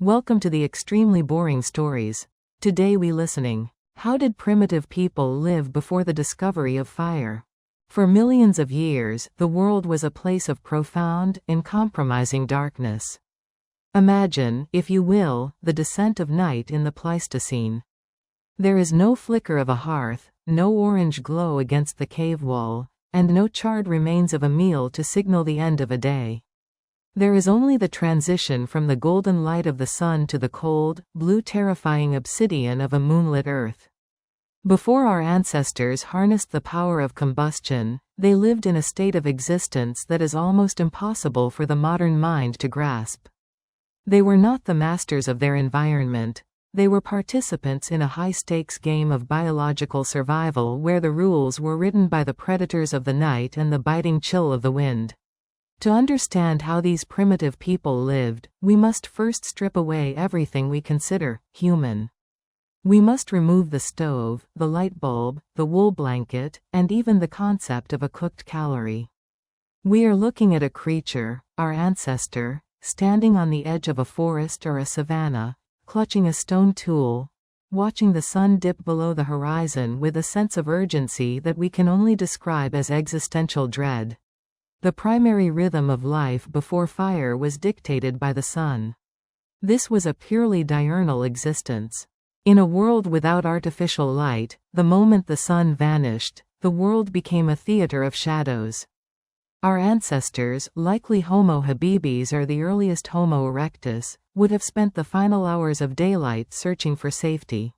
Welcome to the Extremely Boring Stories. Today we listening. How did primitive people live before the discovery of fire? For millions of years, the world was a place of profound, uncompromising darkness. Imagine, if you will, the descent of night in the Pleistocene. There is no flicker of a hearth, no orange glow against the cave wall, and no charred remains of a meal to signal the end of a day. There is only the transition from the golden light of the sun to the cold, blue terrifying obsidian of a moonlit earth. Before our ancestors harnessed the power of combustion, they lived in a state of existence that is almost impossible for the modern mind to grasp. They were not the masters of their environment. They were participants in a high-stakes game of biological survival where the rules were written by the predators of the night and the biting chill of the wind. To understand how these primitive people lived, we must first strip away everything we consider human. We must remove the stove, the light bulb, the wool blanket, and even the concept of a cooked calorie. We are looking at a creature, our ancestor, standing on the edge of a forest or a savanna, clutching a stone tool, watching the sun dip below the horizon with a sense of urgency that we can only describe as existential dread. The primary rhythm of life before fire was dictated by the sun. This was a purely diurnal existence. In a world without artificial light, the moment the sun vanished, the world became a theater of shadows. Our ancestors, likely Homo habilis or the earliest Homo erectus, would have spent the final hours of daylight searching for safety.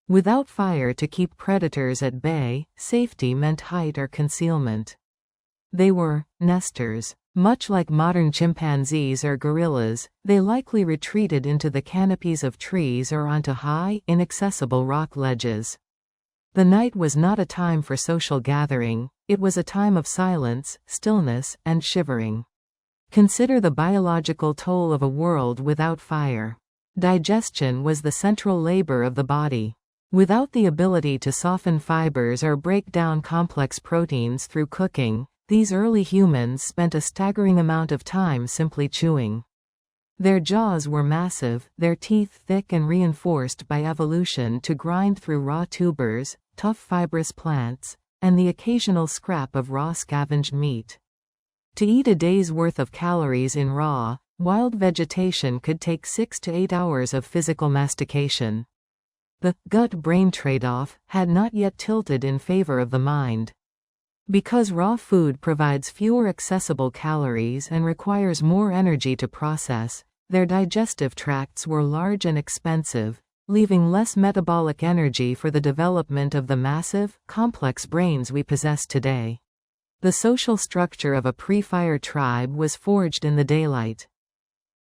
Without fire to keep predators at bay, safety meant height or concealment. They were nesters. Much like modern chimpanzees or gorillas, they likely retreated into the canopies of trees or onto high, inaccessible rock ledges. The night was not a time for social gathering, it was a time of silence, stillness, and shivering. Consider the biological toll of a world without fire. Digestion was the central labor of the body. Without the ability to soften fibers or break down complex proteins through cooking, these early humans spent a staggering amount of time simply chewing. Their jaws were massive, their teeth thick and reinforced by evolution to grind through raw tubers, tough fibrous plants, and the occasional scrap of raw scavenged meat. To eat a day's worth of calories in raw, wild vegetation could take 6 to 8 hours of physical mastication. The gut-brain trade-off had not yet tilted in favor of the mind. Because raw food provides fewer accessible calories and requires more energy to process, their digestive tracts were large and expensive, leaving less metabolic energy for the development of the massive, complex brains we possess today. The social structure of a pre-fire tribe was forged in the daylight.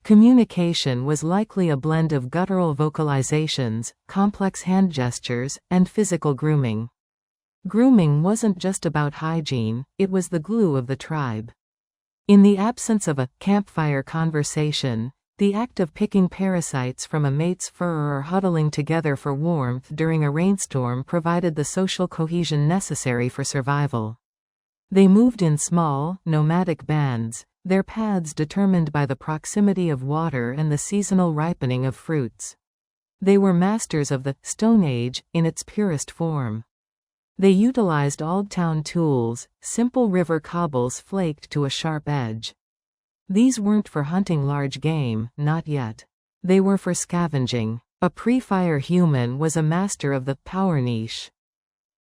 Communication was likely a blend of guttural vocalizations, complex hand gestures, and physical grooming. Grooming wasn't just about hygiene, it was the glue of the tribe. In the absence of a campfire conversation, the act of picking parasites from a mate's fur or huddling together for warmth during a rainstorm provided the social cohesion necessary for survival. They moved in small, nomadic bands, their paths determined by the proximity of water and the seasonal ripening of fruits. They were masters of the Stone Age in its purest form. They utilized old-town tools, simple river cobbles flaked to a sharp edge. These weren't for hunting large game, not yet. They were for scavenging. A pre-fire human was a master of the power niche.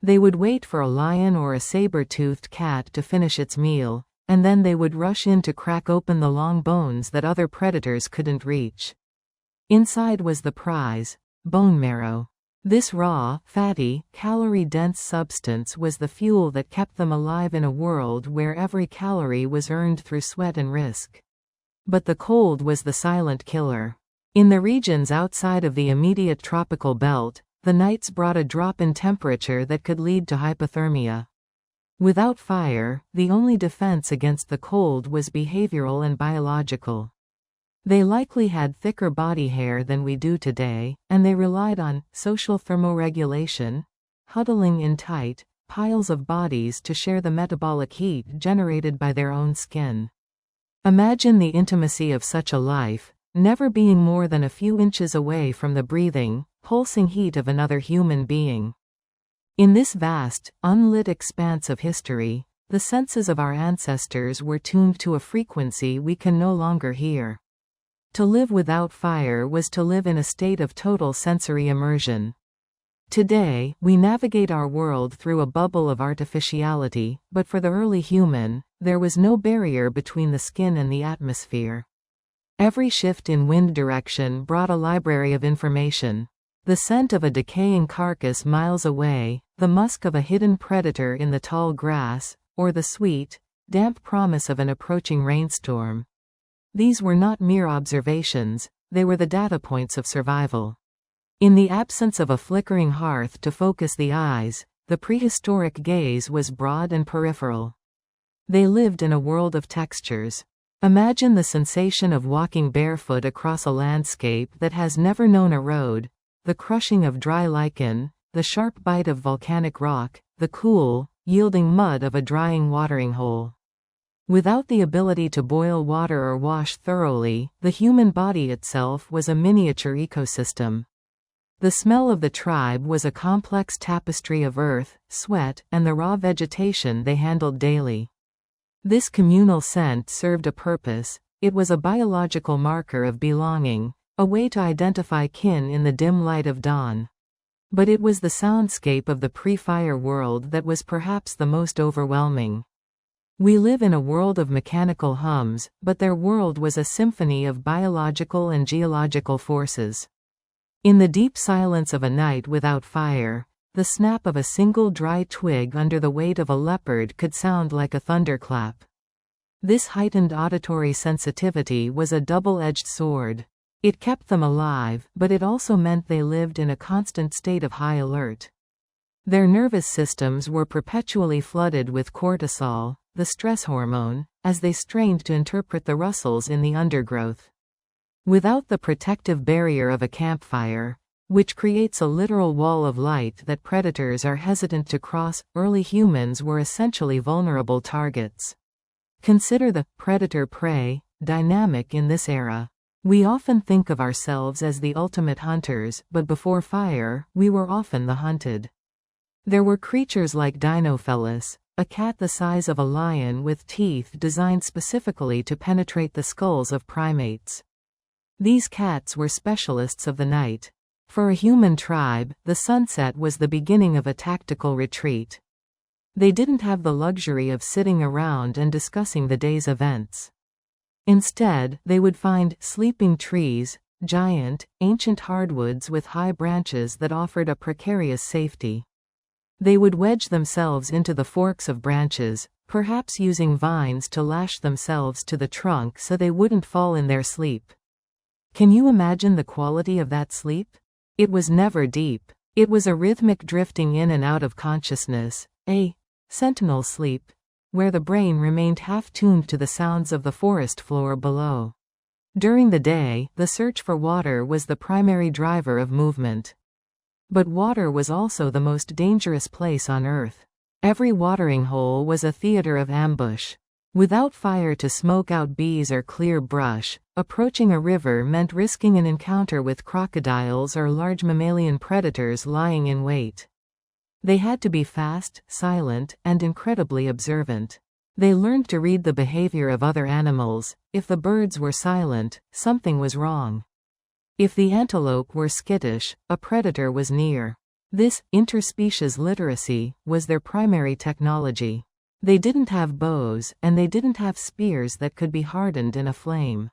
They would wait for a lion or a saber-toothed cat to finish its meal, and then they would rush in to crack open the long bones that other predators couldn't reach. Inside was the prize, bone marrow. This raw, fatty, calorie-dense substance was the fuel that kept them alive in a world where every calorie was earned through sweat and risk. But the cold was the silent killer. In the regions outside of the immediate tropical belt, the nights brought a drop in temperature that could lead to hypothermia. Without fire, the only defense against the cold was behavioral and biological. They likely had thicker body hair than we do today, and they relied on social thermoregulation, huddling in tight piles of bodies to share the metabolic heat generated by their own skin. Imagine the intimacy of such a life, never being more than a few inches away from the breathing, pulsing heat of another human being. In this vast, unlit expanse of history, the senses of our ancestors were tuned to a frequency we can no longer hear. To live without fire was to live in a state of total sensory immersion. Today, we navigate our world through a bubble of artificiality, but for the early human, there was no barrier between the skin and the atmosphere. Every shift in wind direction brought a library of information. The scent of a decaying carcass miles away, the musk of a hidden predator in the tall grass, or the sweet, damp promise of an approaching rainstorm. These were not mere observations, they were the data points of survival. In the absence of a flickering hearth to focus the eyes, the prehistoric gaze was broad and peripheral. They lived in a world of textures. Imagine the sensation of walking barefoot across a landscape that has never known a road, the crushing of dry lichen, the sharp bite of volcanic rock, the cool, yielding mud of a drying watering hole. Without the ability to boil water or wash thoroughly, the human body itself was a miniature ecosystem. The smell of the tribe was a complex tapestry of earth, sweat, and the raw vegetation they handled daily. This communal scent served a purpose. It was a biological marker of belonging, a way to identify kin in the dim light of dawn. But it was the soundscape of the pre-fire world that was perhaps the most overwhelming. We live in a world of mechanical hums, but their world was a symphony of biological and geological forces. In the deep silence of a night without fire, the snap of a single dry twig under the weight of a leopard could sound like a thunderclap. This heightened auditory sensitivity was a double-edged sword. It kept them alive, but it also meant they lived in a constant state of high alert. Their nervous systems were perpetually flooded with cortisol, the stress hormone, as they strained to interpret the rustles in the undergrowth. Without the protective barrier of a campfire, which creates a literal wall of light that predators are hesitant to cross, early humans were essentially vulnerable targets. Consider the predator-prey dynamic in this era. We often think of ourselves as the ultimate hunters, but before fire, we were often the hunted. There were creatures like Dinofelis, a cat the size of a lion with teeth designed specifically to penetrate the skulls of primates. These cats were specialists of the night. For a human tribe, the sunset was the beginning of a tactical retreat. They didn't have the luxury of sitting around and discussing the day's events. Instead, they would find sleeping trees, giant, ancient hardwoods with high branches that offered a precarious safety. They would wedge themselves into the forks of branches, perhaps using vines to lash themselves to the trunk so they wouldn't fall in their sleep. Can you imagine the quality of that sleep? It was never deep. It was a rhythmic drifting in and out of consciousness, a sentinel sleep, where the brain remained half-tuned to the sounds of the forest floor below. During the day, the search for water was the primary driver of movement. But water was also the most dangerous place on Earth. Every watering hole was a theater of ambush. Without fire to smoke out bees or clear brush, approaching a river meant risking an encounter with crocodiles or large mammalian predators lying in wait. They had to be fast, silent, and incredibly observant. They learned to read the behavior of other animals. If the birds were silent, something was wrong. If the antelope were skittish, a predator was near. This interspecies literacy was their primary technology. They didn't have bows, and they didn't have spears that could be hardened in a flame.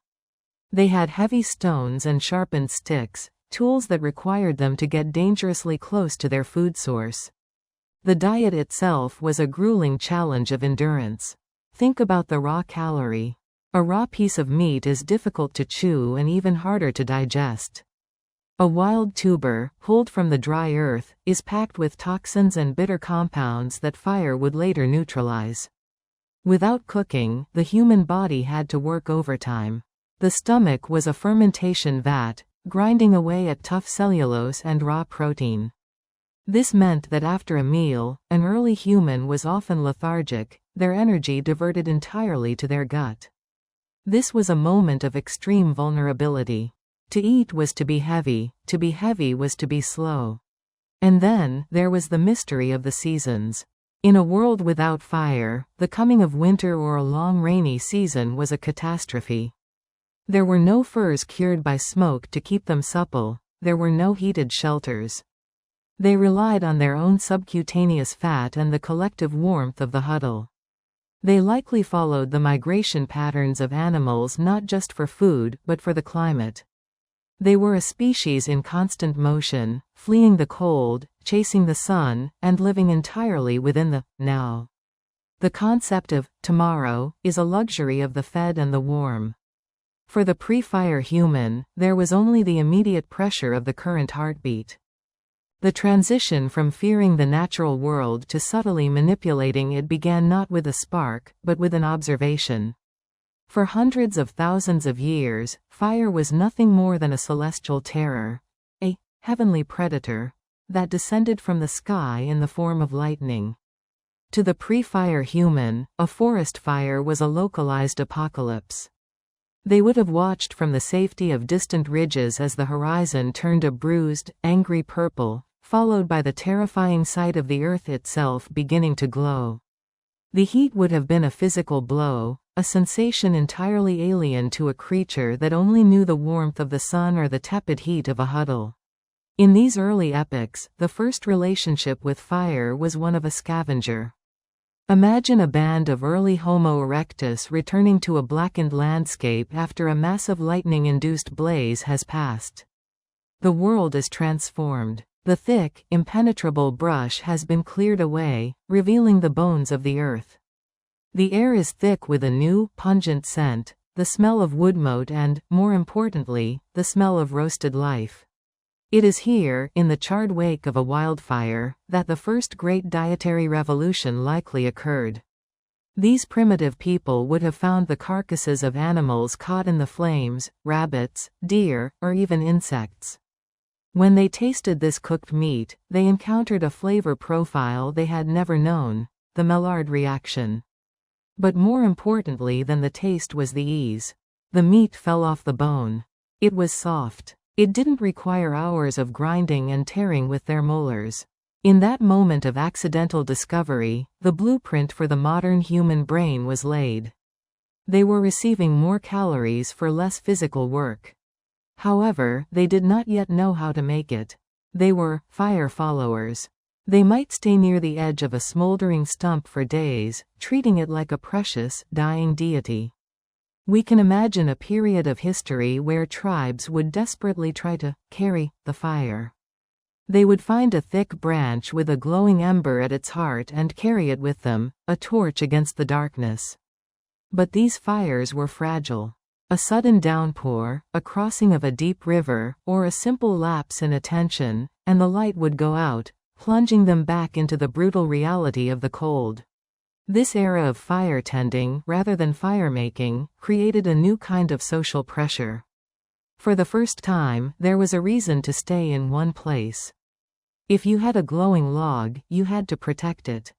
They had heavy stones and sharpened sticks, tools that required them to get dangerously close to their food source. The diet itself was a grueling challenge of endurance. Think about the raw calorie. A raw piece of meat is difficult to chew and even harder to digest. A wild tuber, pulled from the dry earth, is packed with toxins and bitter compounds that fire would later neutralize. Without cooking, the human body had to work overtime. The stomach was a fermentation vat, grinding away at tough cellulose and raw protein. This meant that after a meal, an early human was often lethargic, their energy diverted entirely to their gut. This was a moment of extreme vulnerability. To eat was to be heavy was to be slow. And then, there was the mystery of the seasons. In a world without fire, the coming of winter or a long rainy season was a catastrophe. There were no furs cured by smoke to keep them supple, there were no heated shelters. They relied on their own subcutaneous fat and the collective warmth of the huddle. They likely followed the migration patterns of animals not just for food, but for the climate. They were a species in constant motion, fleeing the cold, chasing the sun, and living entirely within the now. The concept of tomorrow is a luxury of the fed and the warm. For the pre-fire human, there was only the immediate pressure of the current heartbeat. The transition from fearing the natural world to subtly manipulating it began not with a spark, but with an observation. For hundreds of thousands of years, fire was nothing more than a celestial terror, a heavenly predator, that descended from the sky in the form of lightning. To the pre-fire human, a forest fire was a localized apocalypse. They would have watched from the safety of distant ridges as the horizon turned a bruised, angry purple, followed by the terrifying sight of the earth itself beginning to glow. The heat would have been a physical blow, a sensation entirely alien to a creature that only knew the warmth of the sun or the tepid heat of a huddle. In these early epochs, the first relationship with fire was one of a scavenger. Imagine a band of early Homo erectus returning to a blackened landscape after a massive lightning-induced blaze has passed. The world is transformed. The thick, impenetrable brush has been cleared away, revealing the bones of the earth. The air is thick with a new, pungent scent, the smell of woodmote and, more importantly, the smell of roasted life. It is here, in the charred wake of a wildfire, that the first great dietary revolution likely occurred. These primitive people would have found the carcasses of animals caught in the flames, rabbits, deer, or even insects. When they tasted this cooked meat, they encountered a flavor profile they had never known, the Maillard reaction. But more importantly than the taste was the ease. The meat fell off the bone. It was soft. It didn't require hours of grinding and tearing with their molars. In that moment of accidental discovery, the blueprint for the modern human brain was laid. They were receiving more calories for less physical work. However, they did not yet know how to make it. They were fire followers. They might stay near the edge of a smoldering stump for days, treating it like a precious, dying deity. We can imagine a period of history where tribes would desperately try to carry the fire. They would find a thick branch with a glowing ember at its heart and carry it with them, a torch against the darkness. But these fires were fragile. A sudden downpour, a crossing of a deep river, or a simple lapse in attention, and the light would go out, plunging them back into the brutal reality of the cold. This era of fire tending, rather than fire-making, created a new kind of social pressure. For the first time, there was a reason to stay in one place. If you had a glowing log, you had to protect it.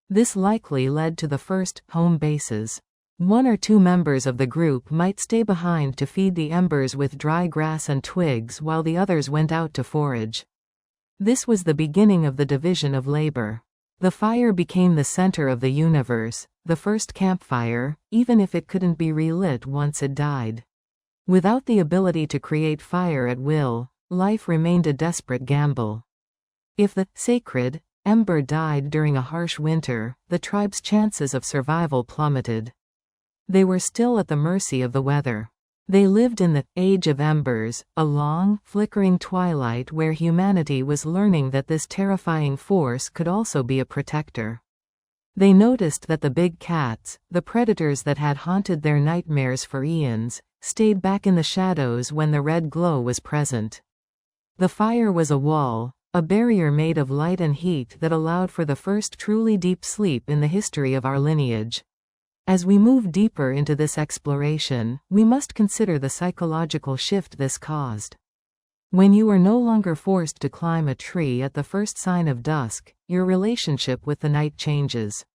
This likely led to the first home bases. One or two members of the group might stay behind to feed the embers with dry grass and twigs while the others went out to forage. This was the beginning of the division of labor. The fire became the center of the universe, the first campfire, even if it couldn't be relit once it died. Without the ability to create fire at will, life remained a desperate gamble. If the sacred ember died during a harsh winter, the tribe's chances of survival plummeted. They were still at the mercy of the weather. They lived in the Age of Embers, a long, flickering twilight where humanity was learning that this terrifying force could also be a protector. They noticed that the big cats, the predators that had haunted their nightmares for eons, stayed back in the shadows when the red glow was present. The fire was a wall, a barrier made of light and heat that allowed for the first truly deep sleep in the history of our lineage. As we move deeper into this exploration, we must consider the psychological shift this caused. When you are no longer forced to climb a tree at the first sign of dusk, your relationship with the night changes.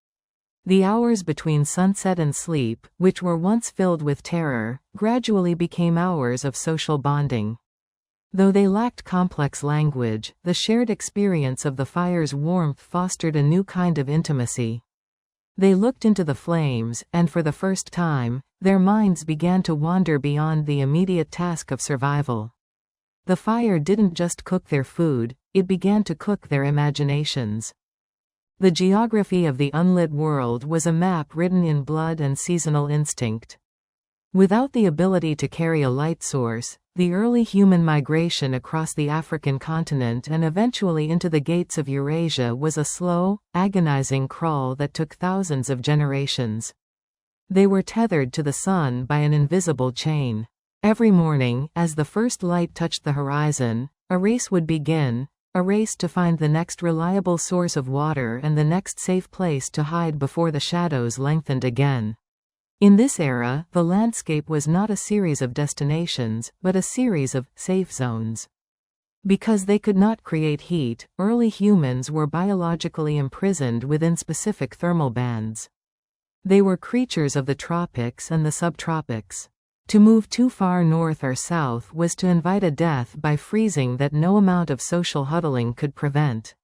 The hours between sunset and sleep, which were once filled with terror, gradually became hours of social bonding. Though they lacked complex language, the shared experience of the fire's warmth fostered a new kind of intimacy. They looked into the flames, and for the first time, their minds began to wander beyond the immediate task of survival. The fire didn't just cook their food, it began to cook their imaginations. The geography of the unlit world was a map written in blood and seasonal instinct. Without the ability to carry a light source, the early human migration across the African continent and eventually into the gates of Eurasia was a slow, agonizing crawl that took thousands of generations. They were tethered to the sun by an invisible chain. Every morning, as the first light touched the horizon, a race would begin, a race to find the next reliable source of water and the next safe place to hide before the shadows lengthened again. In this era, the landscape was not a series of destinations, but a series of safe zones. Because they could not create heat, early humans were biologically imprisoned within specific thermal bands. They were creatures of the tropics and the subtropics. To move too far north or south was to invite a death by freezing that no amount of social huddling could prevent.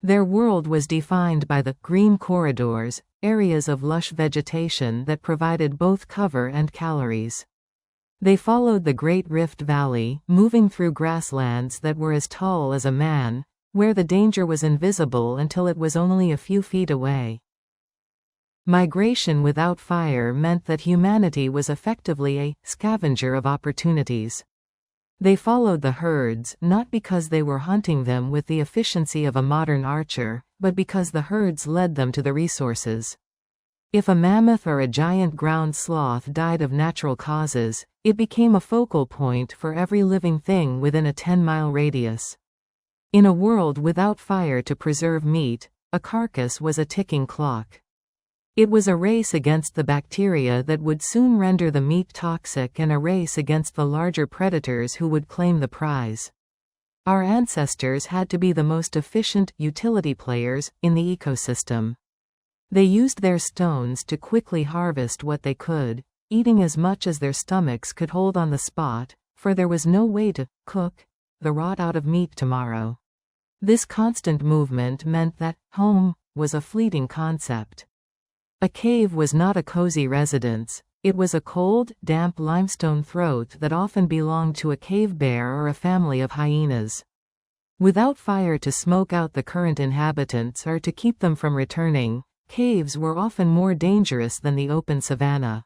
Their world was defined by the green corridors, areas of lush vegetation that provided both cover and calories. They followed the Great Rift Valley, moving through grasslands that were as tall as a man, where the danger was invisible until it was only a few feet away. Migration without fire meant that humanity was effectively a scavenger of opportunities. They followed the herds, not because they were hunting them with the efficiency of a modern archer, but because the herds led them to the resources. If a mammoth or a giant ground sloth died of natural causes, it became a focal point for every living thing within a 10-mile radius. In a world without fire to preserve meat, a carcass was a ticking clock. It was a race against the bacteria that would soon render the meat toxic and a race against the larger predators who would claim the prize. Our ancestors had to be the most efficient utility players in the ecosystem. They used their stones to quickly harvest what they could, eating as much as their stomachs could hold on the spot, for there was no way to cook the rot out of meat tomorrow. This constant movement meant that home was a fleeting concept. A cave was not a cozy residence, it was a cold, damp limestone throat that often belonged to a cave bear or a family of hyenas. Without fire to smoke out the current inhabitants or to keep them from returning, caves were often more dangerous than the open savanna.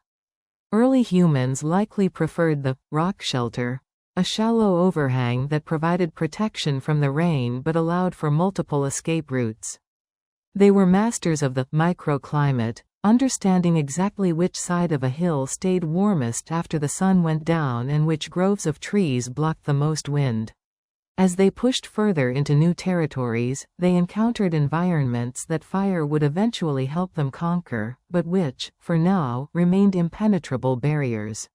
Early humans likely preferred the rock shelter, a shallow overhang that provided protection from the rain but allowed for multiple escape routes. They were masters of the microclimate, understanding exactly which side of a hill stayed warmest after the sun went down and which groves of trees blocked the most wind. As they pushed further into new territories, they encountered environments that fire would eventually help them conquer, but which, for now, remained impenetrable barriers.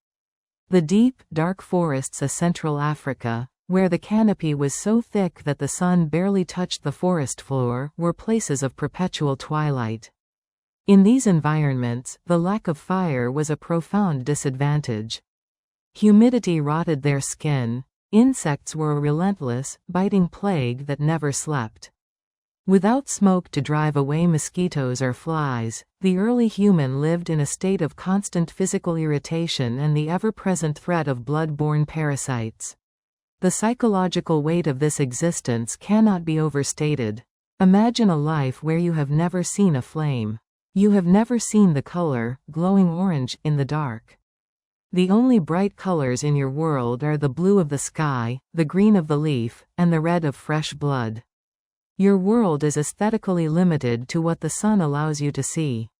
The deep, dark forests of Central Africa, where the canopy was so thick that the sun barely touched the forest floor, were places of perpetual twilight. In these environments, the lack of fire was a profound disadvantage. Humidity rotted their skin, insects were a relentless, biting plague that never slept. Without smoke to drive away mosquitoes or flies, the early human lived in a state of constant physical irritation and the ever-present threat of blood-borne parasites. The psychological weight of this existence cannot be overstated. Imagine a life where you have never seen a flame. You have never seen the color, glowing orange, in the dark. The only bright colors in your world are the blue of the sky, the green of the leaf, and the red of fresh blood. Your world is aesthetically limited to what the sun allows you to see.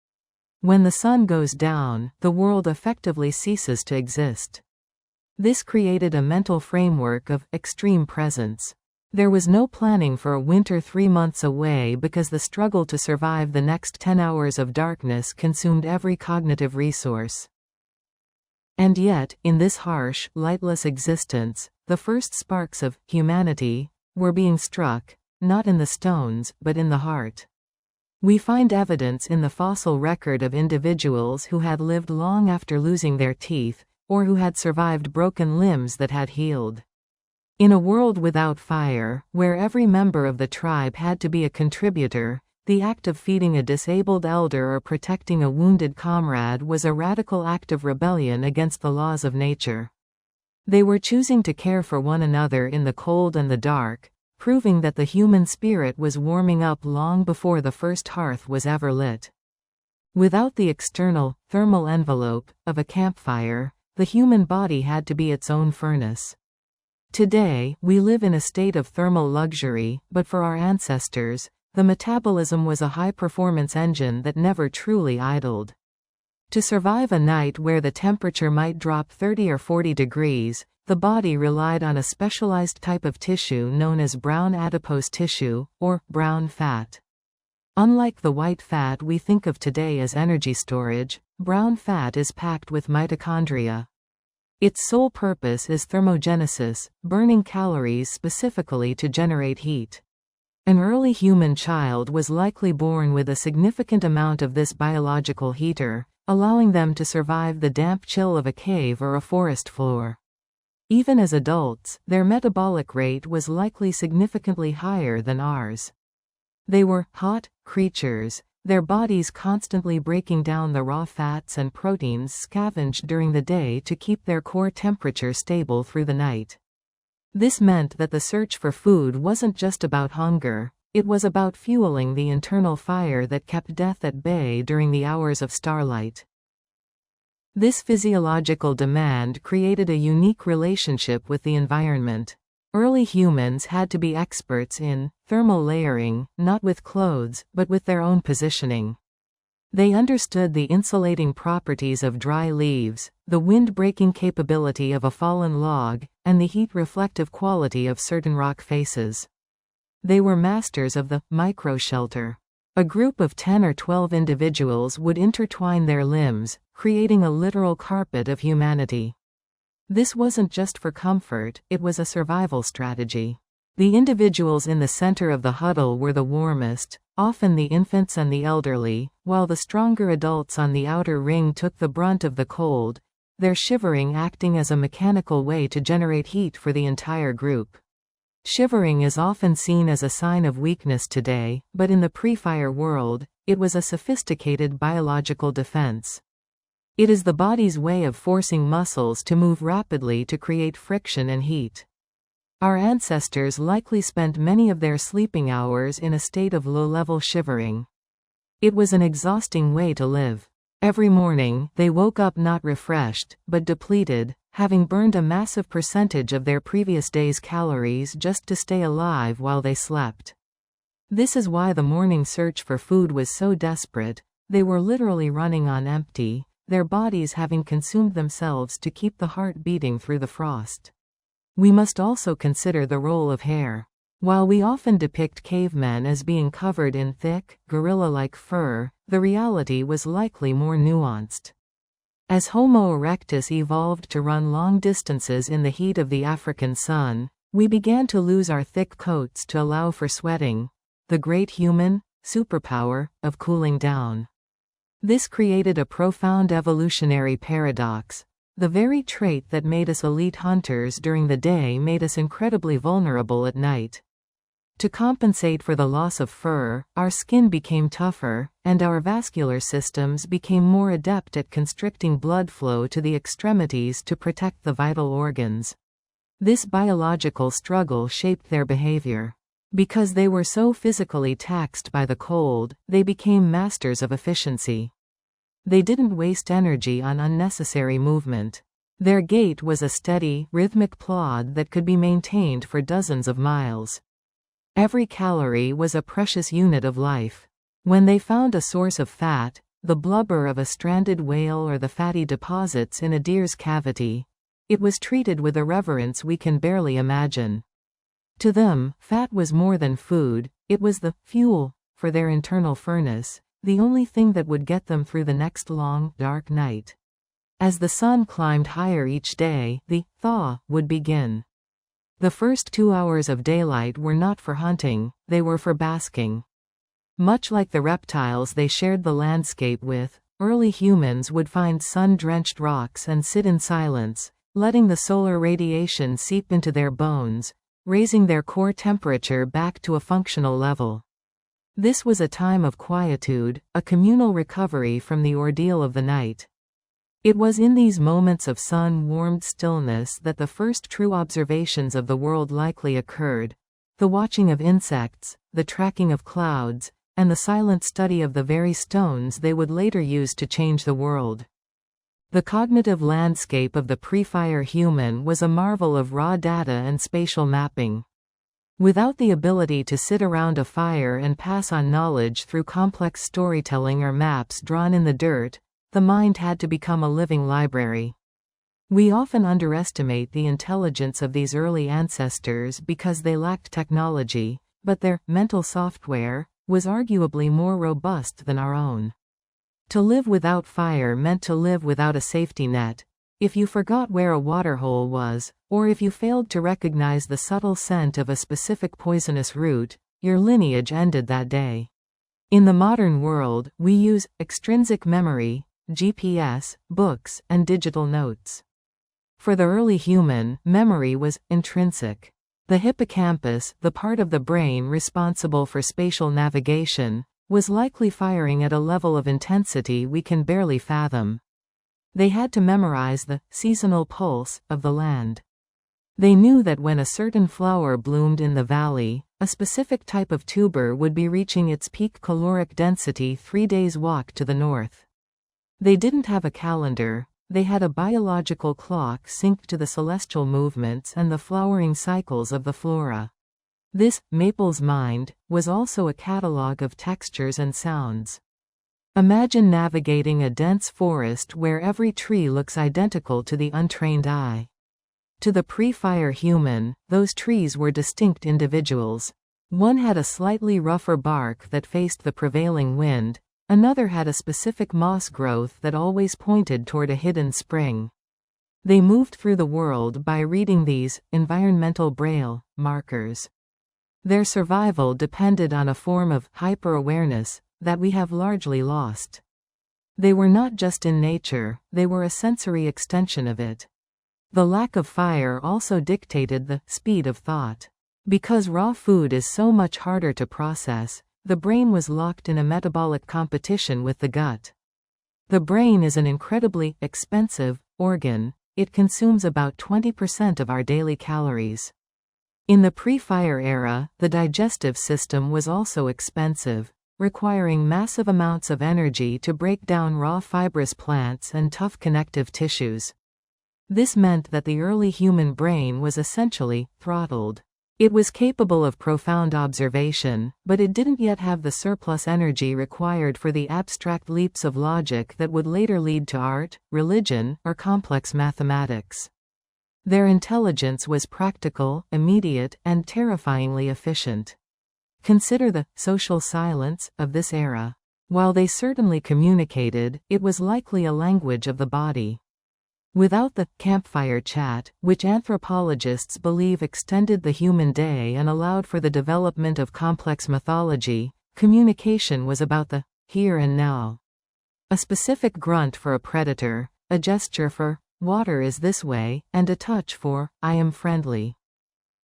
When the sun goes down, the world effectively ceases to exist. This created a mental framework of extreme presence. There was no planning for a winter 3 months away because the struggle to survive the next 10 hours of darkness consumed every cognitive resource. And yet, in this harsh, lightless existence, the first sparks of humanity were being struck, not in the stones, but in the heart. We find evidence in the fossil record of individuals who had lived long after losing their teeth, or who had survived broken limbs that had healed. In a world without fire, where every member of the tribe had to be a contributor, the act of feeding a disabled elder or protecting a wounded comrade was a radical act of rebellion against the laws of nature. They were choosing to care for one another in the cold and the dark, proving that the human spirit was warming up long before the first hearth was ever lit. Without the external, thermal envelope of a campfire, the human body had to be its own furnace. Today, we live in a state of thermal luxury, but for our ancestors, the metabolism was a high-performance engine that never truly idled. To survive a night where the temperature might drop 30 or 40 degrees, the body relied on a specialized type of tissue known as brown adipose tissue, or brown fat. Unlike the white fat we think of today as energy storage, brown fat is packed with mitochondria. Its sole purpose is thermogenesis, burning calories specifically to generate heat. An early human child was likely born with a significant amount of this biological heater, allowing them to survive the damp chill of a cave or a forest floor. Even as adults, their metabolic rate was likely significantly higher than ours. They were hot creatures, their bodies constantly breaking down the raw fats and proteins scavenged during the day to keep their core temperature stable through the night. This meant that the search for food wasn't just about hunger, it was about fueling the internal fire that kept death at bay during the hours of starlight. This physiological demand created a unique relationship with the environment. Early humans had to be experts in thermal layering, not with clothes, but with their own positioning. They understood the insulating properties of dry leaves, the wind-breaking capability of a fallen log, and the heat-reflective quality of certain rock faces. They were masters of the microshelter. A group of 10 or 12 individuals would intertwine their limbs, creating a literal carpet of humanity. This wasn't just for comfort, it was a survival strategy. The individuals in the center of the huddle were the warmest, often the infants and the elderly, while the stronger adults on the outer ring took the brunt of the cold, their shivering acting as a mechanical way to generate heat for the entire group. Shivering is often seen as a sign of weakness today, but in the pre-fire world, it was a sophisticated biological defense. It is the body's way of forcing muscles to move rapidly to create friction and heat. Our ancestors likely spent many of their sleeping hours in a state of low-level shivering. It was an exhausting way to live. Every morning, they woke up not refreshed, but depleted, having burned a massive percentage of their previous day's calories just to stay alive while they slept. This is why the morning search for food was so desperate. They were literally running on empty, their bodies having consumed themselves to keep the heart beating through the frost. We must also consider the role of hair. While we often depict cavemen as being covered in thick, gorilla-like fur, the reality was likely more nuanced. As Homo erectus evolved to run long distances in the heat of the African sun, we began to lose our thick coats to allow for sweating, the great human superpower of cooling down. This created a profound evolutionary paradox. The very trait that made us elite hunters during the day made us incredibly vulnerable at night. To compensate for the loss of fur, our skin became tougher, and our vascular systems became more adept at constricting blood flow to the extremities to protect the vital organs. This biological struggle shaped their behavior. Because they were so physically taxed by the cold, they became masters of efficiency. They didn't waste energy on unnecessary movement. Their gait was a steady, rhythmic plod that could be maintained for dozens of miles. Every calorie was a precious unit of life. When they found a source of fat, the blubber of a stranded whale or the fatty deposits in a deer's cavity, it was treated with a reverence we can barely imagine. To them, fat was more than food, it was the fuel for their internal furnace, the only thing that would get them through the next long, dark night. As the sun climbed higher each day, the thaw would begin. The first 2 hours of daylight were not for hunting, they were for basking. Much like the reptiles they shared the landscape with, early humans would find sun-drenched rocks and sit in silence, letting the solar radiation seep into their bones, raising their core temperature back to a functional level. This was a time of quietude, a communal recovery from the ordeal of the night. It was in these moments of sun-warmed stillness that the first true observations of the world likely occurred, the watching of insects, the tracking of clouds, and the silent study of the very stones they would later use to change the world. The cognitive landscape of the pre-fire human was a marvel of raw data and spatial mapping. Without the ability to sit around a fire and pass on knowledge through complex storytelling or maps drawn in the dirt, the mind had to become a living library. We often underestimate the intelligence of these early ancestors because they lacked technology, but their mental software was arguably more robust than our own. To live without fire meant to live without a safety net. If you forgot where a waterhole was, or if you failed to recognize the subtle scent of a specific poisonous root, your lineage ended that day. In the modern world, we use extrinsic memory, GPS, books, and digital notes. For the early human, memory was intrinsic. The hippocampus, the part of the brain responsible for spatial navigation, was likely firing at a level of intensity we can barely fathom. They had to memorize the seasonal pulse of the land. They knew that when a certain flower bloomed in the valley, a specific type of tuber would be reaching its peak caloric density 3 days' walk to the north. They didn't have a calendar, they had a biological clock synced to the celestial movements and the flowering cycles of the flora. This, Maple's mind, was also a catalog of textures and sounds. Imagine navigating a dense forest where every tree looks identical to the untrained eye. To the pre-fire human, those trees were distinct individuals. One had a slightly rougher bark that faced the prevailing wind, another had a specific moss growth that always pointed toward a hidden spring. They moved through the world by reading these environmental braille markers. Their survival depended on a form of hyper-awareness that we have largely lost. They were not just in nature, they were a sensory extension of it. The lack of fire also dictated the speed of thought. Because raw food is so much harder to process, the brain was locked in a metabolic competition with the gut. The brain is an incredibly expensive organ. It consumes about 20% of our daily calories. In the pre-fire era, the digestive system was also expensive, requiring massive amounts of energy to break down raw fibrous plants and tough connective tissues. This meant that the early human brain was essentially throttled. It was capable of profound observation, but it didn't yet have the surplus energy required for the abstract leaps of logic that would later lead to art, religion, or complex mathematics. Their intelligence was practical, immediate, and terrifyingly efficient. Consider the social silence of this era. While they certainly communicated, it was likely a language of the body. Without the campfire chat, which anthropologists believe extended the human day and allowed for the development of complex mythology, communication was about the here and now. A specific grunt for a predator, a gesture for water is this way, and a touch for I am friendly.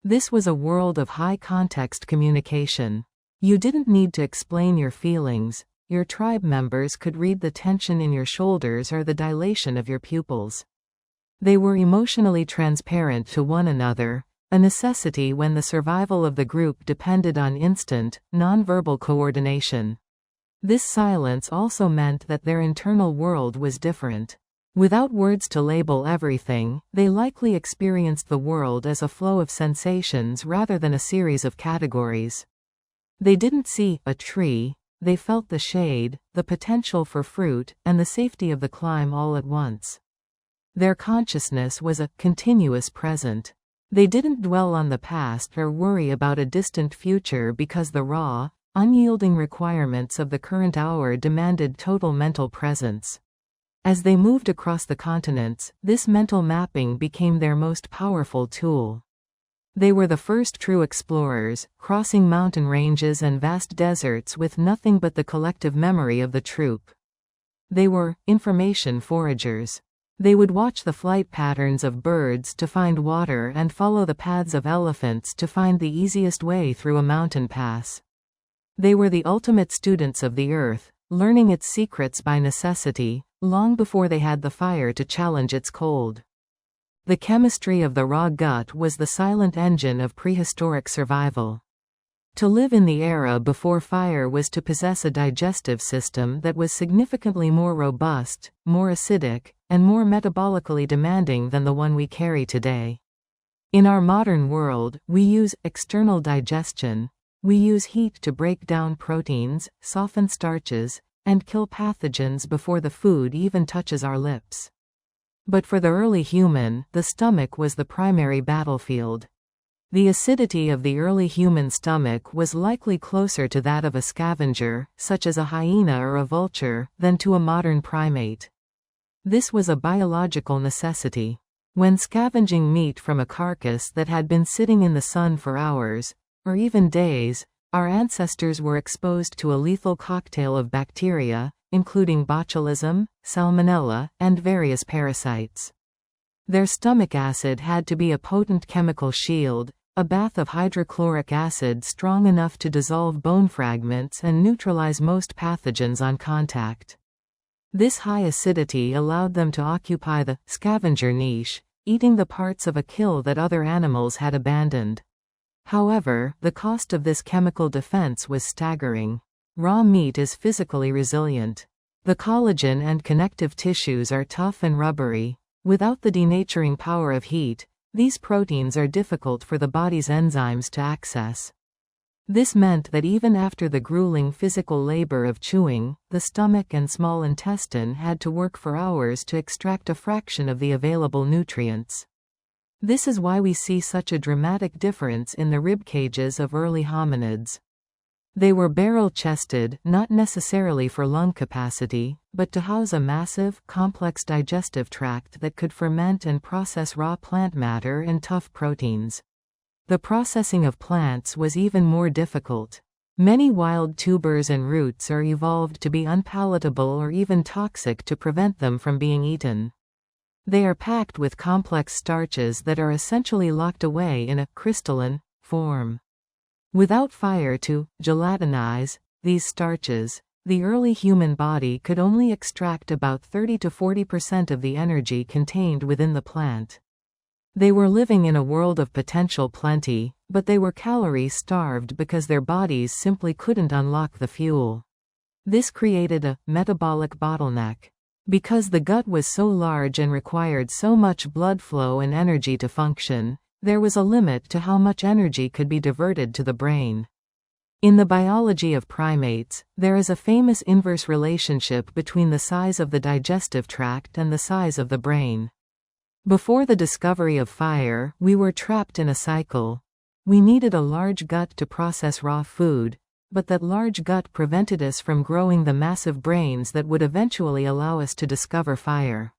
This was a world of high-context communication. You didn't need to explain your feelings. Your tribe members could read the tension in your shoulders or the dilation of your pupils. They were emotionally transparent to one another, a necessity when the survival of the group depended on instant, nonverbal coordination. This silence also meant that their internal world was different. Without words to label everything, they likely experienced the world as a flow of sensations rather than a series of categories. They didn't see a tree, they felt the shade, the potential for fruit, and the safety of the climb all at once. Their consciousness was a continuous present. They didn't dwell on the past or worry about a distant future because the raw, unyielding requirements of the current hour demanded total mental presence. As they moved across the continents, this mental mapping became their most powerful tool. They were the first true explorers, crossing mountain ranges and vast deserts with nothing but the collective memory of the troop. They were information foragers. They would watch the flight patterns of birds to find water and follow the paths of elephants to find the easiest way through a mountain pass. They were the ultimate students of the earth, learning its secrets by necessity, long before they had the fire to challenge its cold. The chemistry of the raw gut was the silent engine of prehistoric survival. To live in the era before fire was to possess a digestive system that was significantly more robust, more acidic, and more metabolically demanding than the one we carry today. In our modern world, we use external digestion. We use heat to break down proteins, soften starches, and kill pathogens before the food even touches our lips. But for the early human, the stomach was the primary battlefield. The acidity of the early human stomach was likely closer to that of a scavenger, such as a hyena or a vulture, than to a modern primate. This was a biological necessity. When scavenging meat from a carcass that had been sitting in the sun for hours, or even days, our ancestors were exposed to a lethal cocktail of bacteria, including botulism, salmonella, and various parasites. Their stomach acid had to be a potent chemical shield, a bath of hydrochloric acid strong enough to dissolve bone fragments and neutralize most pathogens on contact. This high acidity allowed them to occupy the scavenger niche, eating the parts of a kill that other animals had abandoned. However, the cost of this chemical defense was staggering. Raw meat is physically resilient. The collagen and connective tissues are tough and rubbery. Without the denaturing power of heat, these proteins are difficult for the body's enzymes to access. This meant that even after the grueling physical labor of chewing, the stomach and small intestine had to work for hours to extract a fraction of the available nutrients. This is why we see such a dramatic difference in the rib cages of early hominids. They were barrel-chested, not necessarily for lung capacity, but to house a massive, complex digestive tract that could ferment and process raw plant matter and tough proteins. The processing of plants was even more difficult. Many wild tubers and roots are evolved to be unpalatable or even toxic to prevent them from being eaten. They are packed with complex starches that are essentially locked away in a crystalline form. Without fire to gelatinize these starches, the early human body could only extract about 30 to 40% of the energy contained within the plant. They were living in a world of potential plenty, but they were calorie-starved because their bodies simply couldn't unlock the fuel. This created a metabolic bottleneck. Because the gut was so large and required so much blood flow and energy to function, there was a limit to how much energy could be diverted to the brain. In the biology of primates, there is a famous inverse relationship between the size of the digestive tract and the size of the brain. Before the discovery of fire, we were trapped in a cycle. We needed a large gut to process raw food, but that large gut prevented us from growing the massive brains that would eventually allow us to discover fire.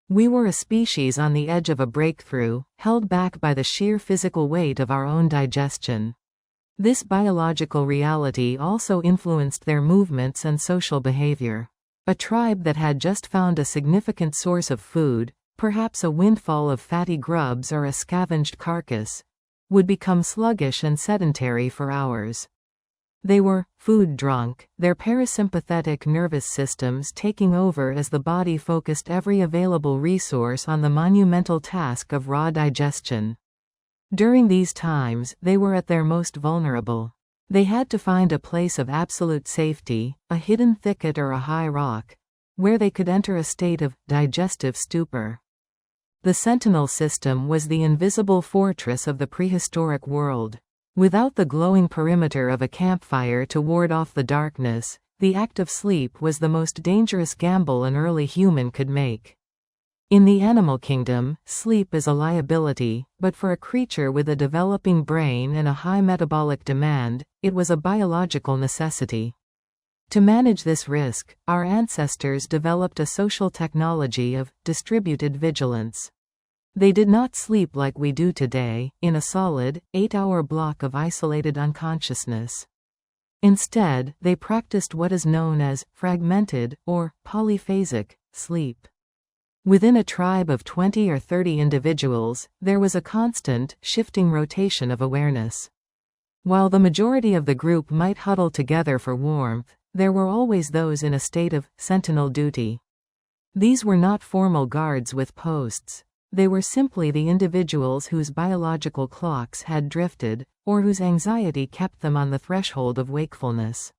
We were a species on the edge of a breakthrough, held back by the sheer physical weight of our own digestion. This biological reality also influenced their movements and social behavior. A tribe that had just found a significant source of food, perhaps a windfall of fatty grubs or a scavenged carcass, would become sluggish and sedentary for hours. They were food drunk, their parasympathetic nervous systems taking over as the body focused every available resource on the monumental task of raw digestion. During these times, they were at their most vulnerable. They had to find a place of absolute safety, a hidden thicket or a high rock, where they could enter a state of digestive stupor. The sentinel system was the invisible fortress of the prehistoric world. Without the glowing perimeter of a campfire to ward off the darkness, the act of sleep was the most dangerous gamble an early human could make. In the animal kingdom, sleep is a liability, but for a creature with a developing brain and a high metabolic demand, it was a biological necessity. To manage this risk, our ancestors developed a social technology of distributed vigilance. They did not sleep like we do today, in a solid, 8-hour block of isolated unconsciousness. Instead, they practiced what is known as fragmented, or polyphasic, sleep. Within a tribe of 20 or 30 individuals, there was a constant, shifting rotation of awareness. While the majority of the group might huddle together for warmth, there were always those in a state of sentinel duty. These were not formal guards with posts. They were simply the individuals whose biological clocks had drifted, or whose anxiety kept them on the threshold of wakefulness.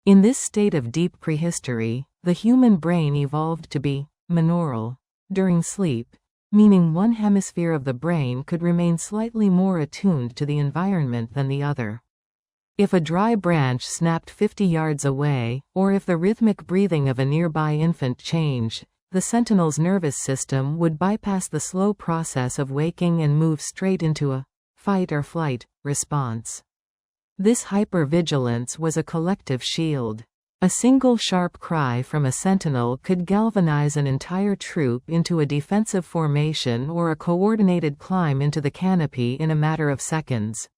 In this state of deep prehistory, the human brain evolved to be monaural during sleep, meaning one hemisphere of the brain could remain slightly more attuned to the environment than the other. If a dry branch snapped 50 yards away, or if the rhythmic breathing of a nearby infant changed, the sentinel's nervous system would bypass the slow process of waking and move straight into a fight or flight response. This hypervigilance was a collective shield. A single sharp cry from a sentinel could galvanize an entire troop into a defensive formation or a coordinated climb into the canopy in a matter of seconds.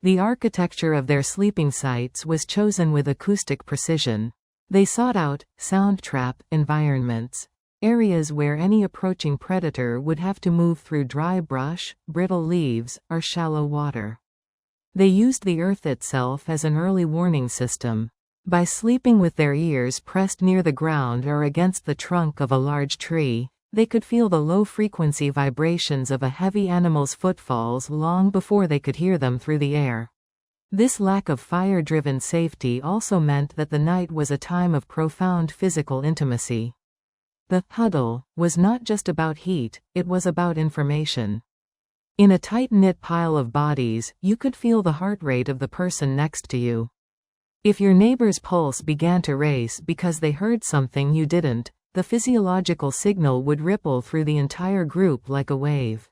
The architecture of their sleeping sites was chosen with acoustic precision. They sought out sound trap environments, areas where any approaching predator would have to move through dry brush, brittle leaves, or shallow water. They used the earth itself as an early warning system. By sleeping with their ears pressed near the ground or against the trunk of a large tree, they could feel the low-frequency vibrations of a heavy animal's footfalls long before they could hear them through the air. This lack of fire-driven safety also meant that the night was a time of profound physical intimacy. The huddle was not just about heat, it was about information. In a tight-knit pile of bodies, you could feel the heart rate of the person next to you. If your neighbor's pulse began to race because they heard something you didn't, the physiological signal would ripple through the entire group like a wave.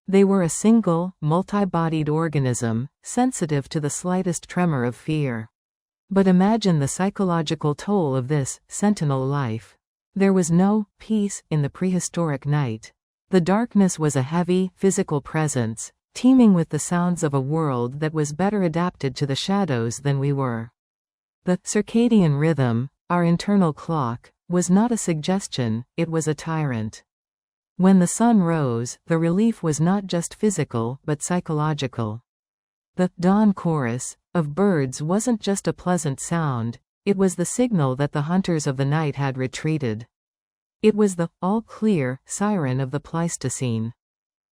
They were a single, multi-bodied organism, sensitive to the slightest tremor of fear. But imagine the psychological toll of this sentinel life. There was no peace in the prehistoric night. The darkness was a heavy, physical presence, teeming with the sounds of a world that was better adapted to the shadows than we were. The circadian rhythm, our internal clock, was not a suggestion, it was a tyrant. When the sun rose, the relief was not just physical but psychological. The dawn chorus of birds wasn't just a pleasant sound, it was the signal that the hunters of the night had retreated. It was the all-clear siren of the Pleistocene.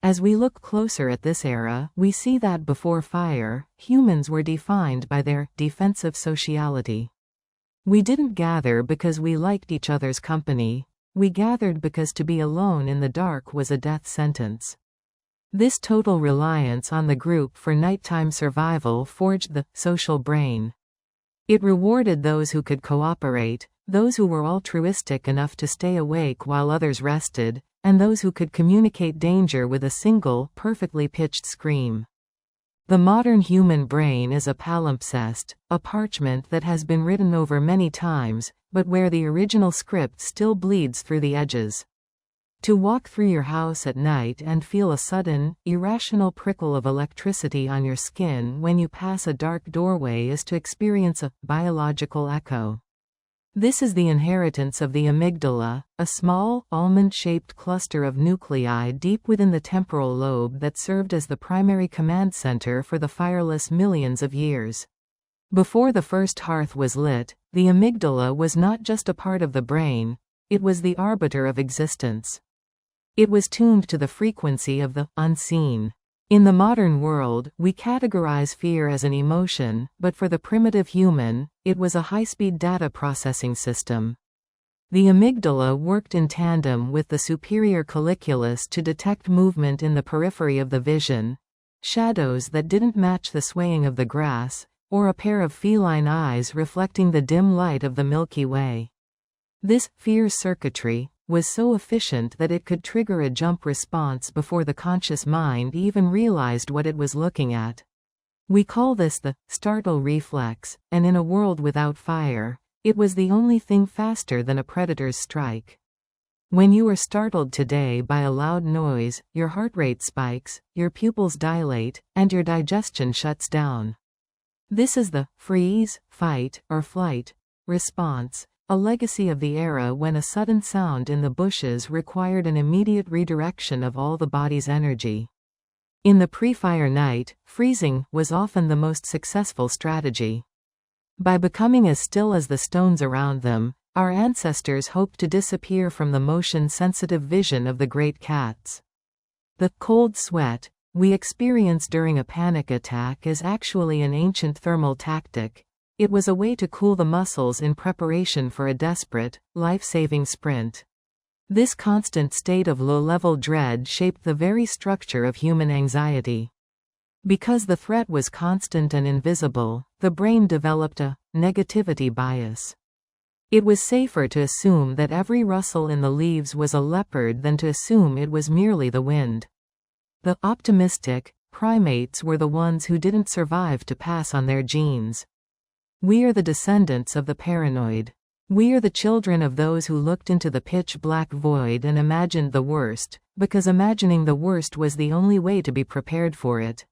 As we look closer at this era, we see that before fire, humans were defined by their defensive sociality. We didn't gather because we liked each other's company, we gathered because to be alone in the dark was a death sentence. This total reliance on the group for nighttime survival forged the social brain. It rewarded those who could cooperate, those who were altruistic enough to stay awake while others rested, and those who could communicate danger with a single, perfectly pitched scream. The modern human brain is a palimpsest, a parchment that has been written over many times, but where the original script still bleeds through the edges. To walk through your house at night and feel a sudden, irrational prickle of electricity on your skin when you pass a dark doorway is to experience a biological echo. This is the inheritance of the amygdala, a small, almond-shaped cluster of nuclei deep within the temporal lobe that served as the primary command center for the fireless millions of years. Before the first hearth was lit, the amygdala was not just a part of the brain, it was the arbiter of existence. It was tuned to the frequency of the unseen. In the modern world, we categorize fear as an emotion, but for the primitive human, it was a high-speed data processing system. The amygdala worked in tandem with the superior colliculus to detect movement in the periphery of the vision, shadows that didn't match the swaying of the grass, or a pair of feline eyes reflecting the dim light of the Milky Way. This fear circuitry was so efficient that it could trigger a jump response before the conscious mind even realized what it was looking at. We call this the startle reflex, and in a world without fire, it was the only thing faster than a predator's strike. When you are startled today by a loud noise, your heart rate spikes, your pupils dilate, and your digestion shuts down. This is the freeze, fight, or flight response, a legacy of the era when a sudden sound in the bushes required an immediate redirection of all the body's energy. In the pre-fire night, freezing was often the most successful strategy. By becoming as still as the stones around them, our ancestors hoped to disappear from the motion-sensitive vision of the great cats. The cold sweat we experience during a panic attack is actually an ancient thermal tactic. It was a way to cool the muscles in preparation for a desperate, life-saving sprint. This constant state of low-level dread shaped the very structure of human anxiety. Because the threat was constant and invisible, the brain developed a negativity bias. It was safer to assume that every rustle in the leaves was a leopard than to assume it was merely the wind. The optimistic primates were the ones who didn't survive to pass on their genes. We are the descendants of the paranoid. We are the children of those who looked into the pitch-black void and imagined the worst, because imagining the worst was the only way to be prepared for it.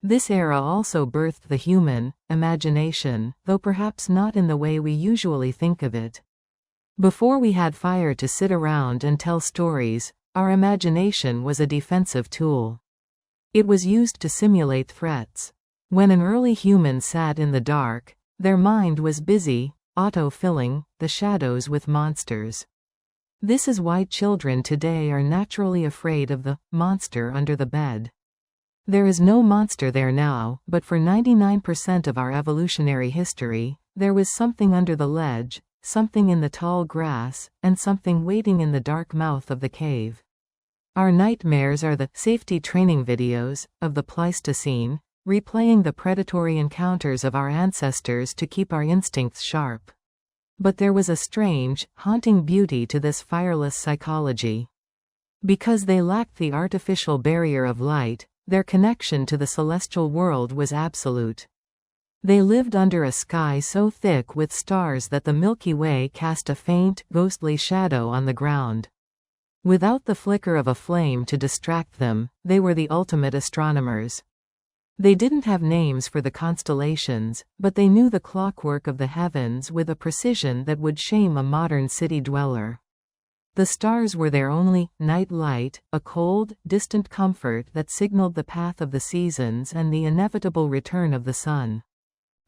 This era also birthed the human imagination, though perhaps not in the way we usually think of it. Before we had fire to sit around and tell stories, our imagination was a defensive tool. It was used to simulate threats. When an early human sat in the dark, their mind was busy, auto-filling the shadows with monsters. This is why children today are naturally afraid of the monster under the bed. There is no monster there now, but for 99% of our evolutionary history, there was something under the ledge, something in the tall grass, and something waiting in the dark mouth of the cave. Our nightmares are the safety training videos of the Pleistocene, replaying the predatory encounters of our ancestors to keep our instincts sharp. But there was a strange, haunting beauty to this fireless psychology. Because they lacked the artificial barrier of light, their connection to the celestial world was absolute. They lived under a sky so thick with stars that the Milky Way cast a faint, ghostly shadow on the ground. Without the flicker of a flame to distract them, they were the ultimate astronomers. They didn't have names for the constellations, but they knew the clockwork of the heavens with a precision that would shame a modern city dweller. The stars were their only night light, a cold, distant comfort that signaled the path of the seasons and the inevitable return of the sun.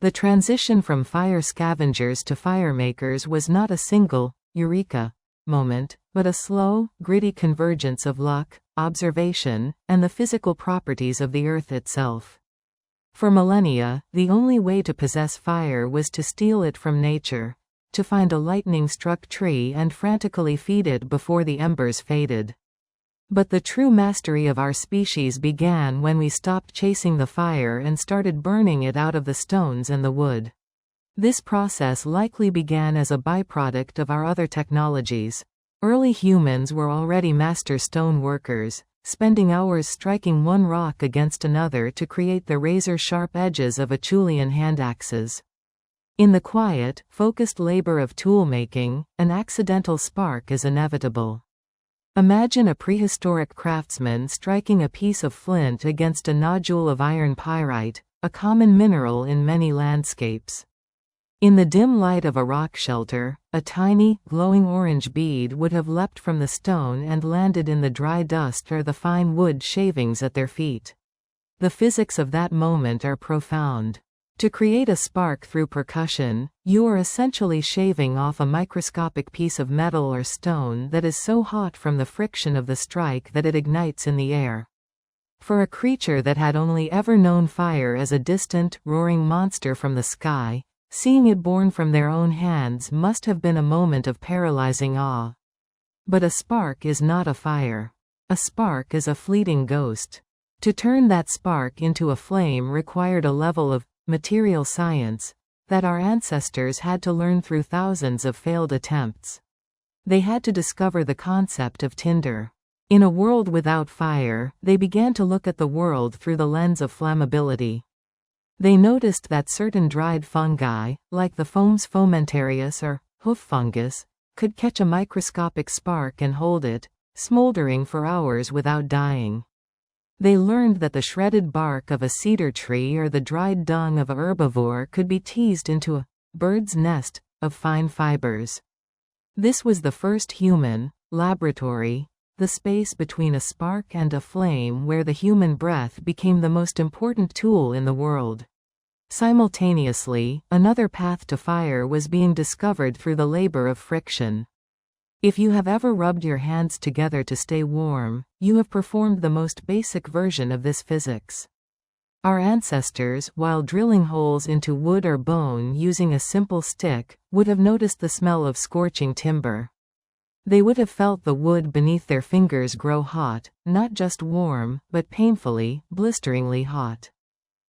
The transition from fire scavengers to firemakers was not a single eureka moment, but a slow, gritty convergence of luck, observation, and the physical properties of the earth itself. For millennia, the only way to possess fire was to steal it from nature, to find a lightning-struck tree and frantically feed it before the embers faded. But the true mastery of our species began when we stopped chasing the fire and started burning it out of the stones and the wood. This process likely began as a byproduct of our other technologies. Early humans were already master stone workers, spending hours striking one rock against another to create the razor-sharp edges of Acheulean handaxes. In the quiet, focused labor of tool-making, an accidental spark is inevitable. Imagine a prehistoric craftsman striking a piece of flint against a nodule of iron pyrite, a common mineral in many landscapes. In the dim light of a rock shelter, a tiny, glowing orange bead would have leapt from the stone and landed in the dry dust or the fine wood shavings at their feet. The physics of that moment are profound. To create a spark through percussion, you are essentially shaving off a microscopic piece of metal or stone that is so hot from the friction of the strike that it ignites in the air. For a creature that had only ever known fire as a distant, roaring monster from the sky, seeing it born from their own hands must have been a moment of paralyzing awe. But a spark is not a fire. A spark is a fleeting ghost. To turn that spark into a flame required a level of material science that our ancestors had to learn through thousands of failed attempts. They had to discover the concept of tinder. In a world without fire, they began to look at the world through the lens of flammability. They noticed that certain dried fungi, like the Fomes fomentarius or hoof fungus, could catch a microscopic spark and hold it, smoldering for hours without dying. They learned that the shredded bark of a cedar tree or the dried dung of a herbivore could be teased into a bird's nest of fine fibers. This was the first human laboratory, the space between a spark and a flame where the human breath became the most important tool in the world. Simultaneously, another path to fire was being discovered through the labor of friction. If you have ever rubbed your hands together to stay warm, you have performed the most basic version of this physics. Our ancestors, while drilling holes into wood or bone using a simple stick, would have noticed the smell of scorching timber. They would have felt the wood beneath their fingers grow hot, not just warm, but painfully, blisteringly hot.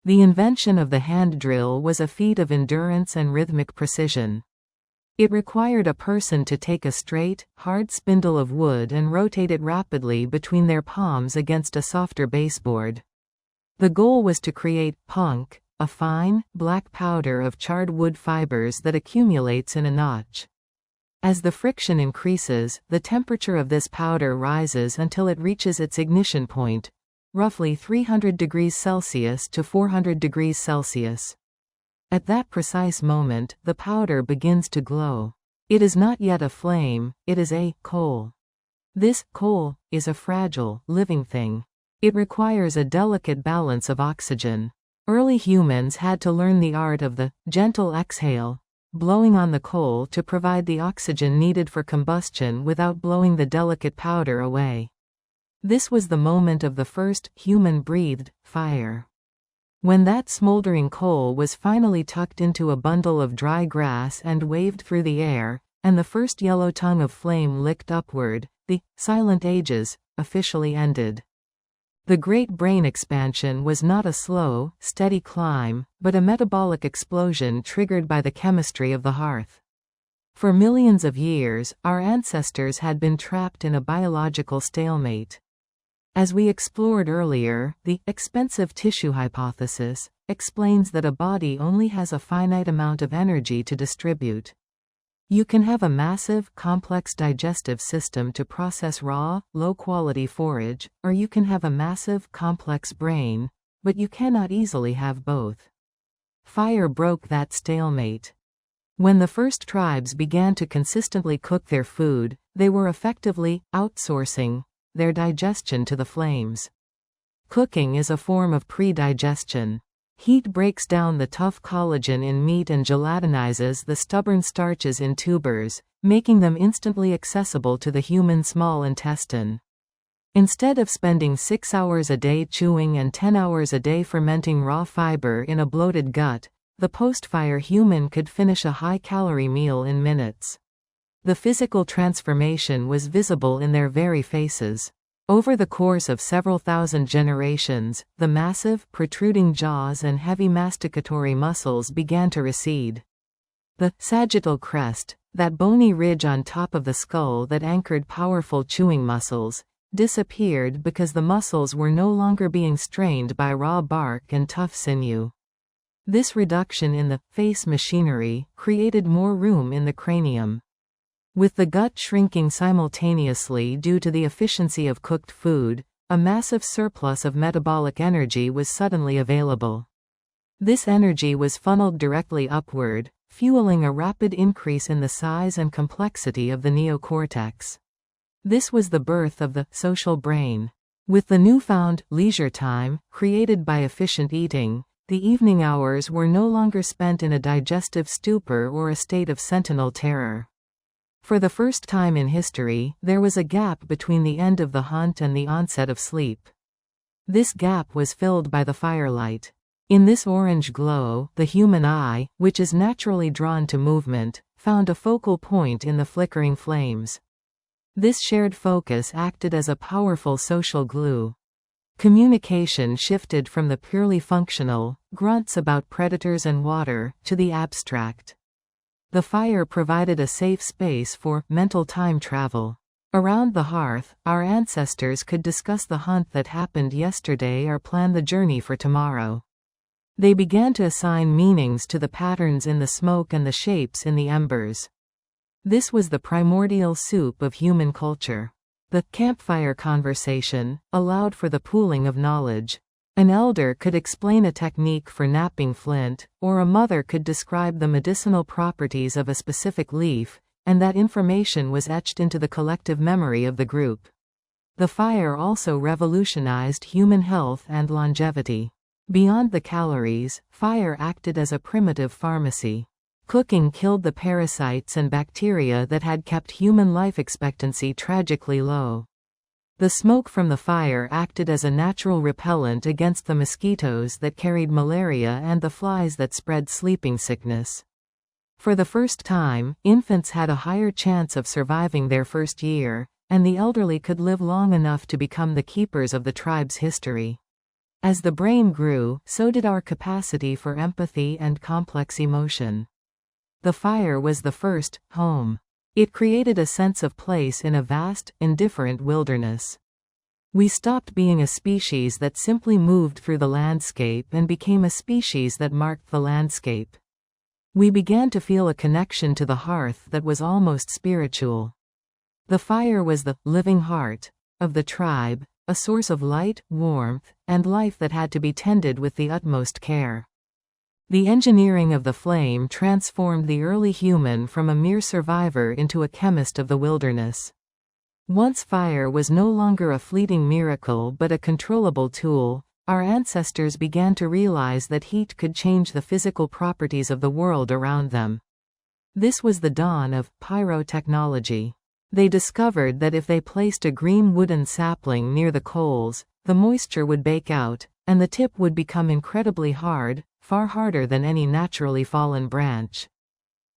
The invention of the hand drill was a feat of endurance and rhythmic precision. It required a person to take a straight, hard spindle of wood and rotate it rapidly between their palms against a softer baseboard. The goal was to create punk, a fine, black powder of charred wood fibers that accumulates in a notch. As the friction increases, the temperature of this powder rises until it reaches its ignition point, roughly 300 degrees Celsius to 400 degrees Celsius. At that precise moment, the powder begins to glow. It is not yet a flame, it is a coal. This coal is a fragile, living thing. It requires a delicate balance of oxygen. Early humans had to learn the art of the gentle exhale, blowing on the coal to provide the oxygen needed for combustion without blowing the delicate powder away. This was the moment of the first human-breathed fire. When that smoldering coal was finally tucked into a bundle of dry grass and waved through the air, and the first yellow tongue of flame licked upward, the Silent Ages officially ended. The great brain expansion was not a slow, steady climb, but a metabolic explosion triggered by the chemistry of the hearth. For millions of years, our ancestors had been trapped in a biological stalemate. As we explored earlier, the expensive tissue hypothesis explains that a body only has a finite amount of energy to distribute. You can have a massive, complex digestive system to process raw, low-quality forage, or you can have a massive, complex brain, but you cannot easily have both. Fire broke that stalemate. When the first tribes began to consistently cook their food, they were effectively outsourcing their digestion to the flames. Cooking is a form of pre-digestion. Heat breaks down the tough collagen in meat and gelatinizes the stubborn starches in tubers, making them instantly accessible to the human small intestine. Instead of spending 6 hours a day chewing and 10 hours a day fermenting raw fiber in a bloated gut, the post-fire human could finish a high-calorie meal in minutes. The physical transformation was visible in their very faces. Over the course of several thousand generations, the massive, protruding jaws and heavy masticatory muscles began to recede. The sagittal crest, that bony ridge on top of the skull that anchored powerful chewing muscles, disappeared because the muscles were no longer being strained by raw bark and tough sinew. This reduction in the face machinery created more room in the cranium. With the gut shrinking simultaneously due to the efficiency of cooked food, a massive surplus of metabolic energy was suddenly available. This energy was funneled directly upward, fueling a rapid increase in the size and complexity of the neocortex. This was the birth of the social brain. With the newfound leisure time created by efficient eating, the evening hours were no longer spent in a digestive stupor or a state of sentinel terror. For the first time in history, there was a gap between the end of the hunt and the onset of sleep. This gap was filled by the firelight. In this orange glow, the human eye, which is naturally drawn to movement, found a focal point in the flickering flames. This shared focus acted as a powerful social glue. Communication shifted from the purely functional, grunts about predators and water, to the abstract. The fire provided a safe space for mental time travel. Around the hearth, our ancestors could discuss the hunt that happened yesterday or plan the journey for tomorrow. They began to assign meanings to the patterns in the smoke and the shapes in the embers. This was the primordial soup of human culture. The campfire conversation allowed for the pooling of knowledge. An elder could explain a technique for knapping flint, or a mother could describe the medicinal properties of a specific leaf, and that information was etched into the collective memory of the group. The fire also revolutionized human health and longevity. Beyond the calories, fire acted as a primitive pharmacy. Cooking killed the parasites and bacteria that had kept human life expectancy tragically low. The smoke from the fire acted as a natural repellent against the mosquitoes that carried malaria and the flies that spread sleeping sickness. For the first time, infants had a higher chance of surviving their first year, and the elderly could live long enough to become the keepers of the tribe's history. As the brain grew, so did our capacity for empathy and complex emotion. The fire was the first home. It created a sense of place in a vast, indifferent wilderness. We stopped being a species that simply moved through the landscape and became a species that marked the landscape. We began to feel a connection to the hearth that was almost spiritual. The fire was the living heart of the tribe, a source of light, warmth, and life that had to be tended with the utmost care. The engineering of the flame transformed the early human from a mere survivor into a chemist of the wilderness. Once fire was no longer a fleeting miracle but a controllable tool, our ancestors began to realize that heat could change the physical properties of the world around them. This was the dawn of pyrotechnology. They discovered that if they placed a green wooden sapling near the coals, the moisture would bake out, and the tip would become incredibly hard, far harder than any naturally fallen branch.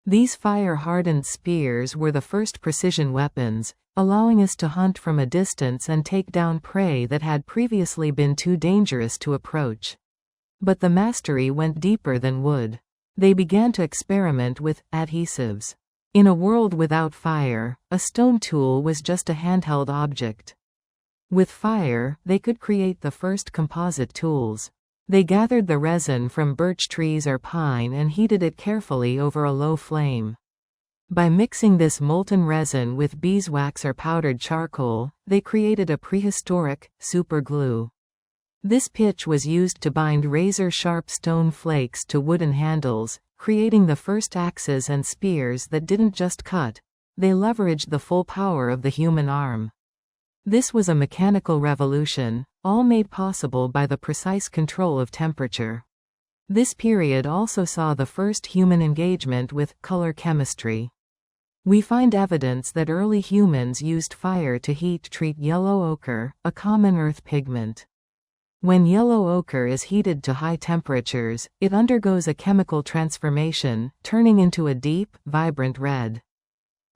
These fire-hardened spears were the first precision weapons, allowing us to hunt from a distance and take down prey that had previously been too dangerous to approach. But the mastery went deeper than wood. They began to experiment with adhesives. In a world without fire, a stone tool was just a handheld object. With fire, they could create the first composite tools. They gathered the resin from birch trees or pine and heated it carefully over a low flame. By mixing this molten resin with beeswax or powdered charcoal, they created a prehistoric super glue. This pitch was used to bind razor-sharp stone flakes to wooden handles, creating the first axes and spears that didn't just cut, they leveraged the full power of the human arm. This was a mechanical revolution, all made possible by the precise control of temperature. This period also saw the first human engagement with color chemistry. We find evidence that early humans used fire to heat-treat yellow ochre, a common earth pigment. When yellow ochre is heated to high temperatures, it undergoes a chemical transformation, turning into a deep, vibrant red.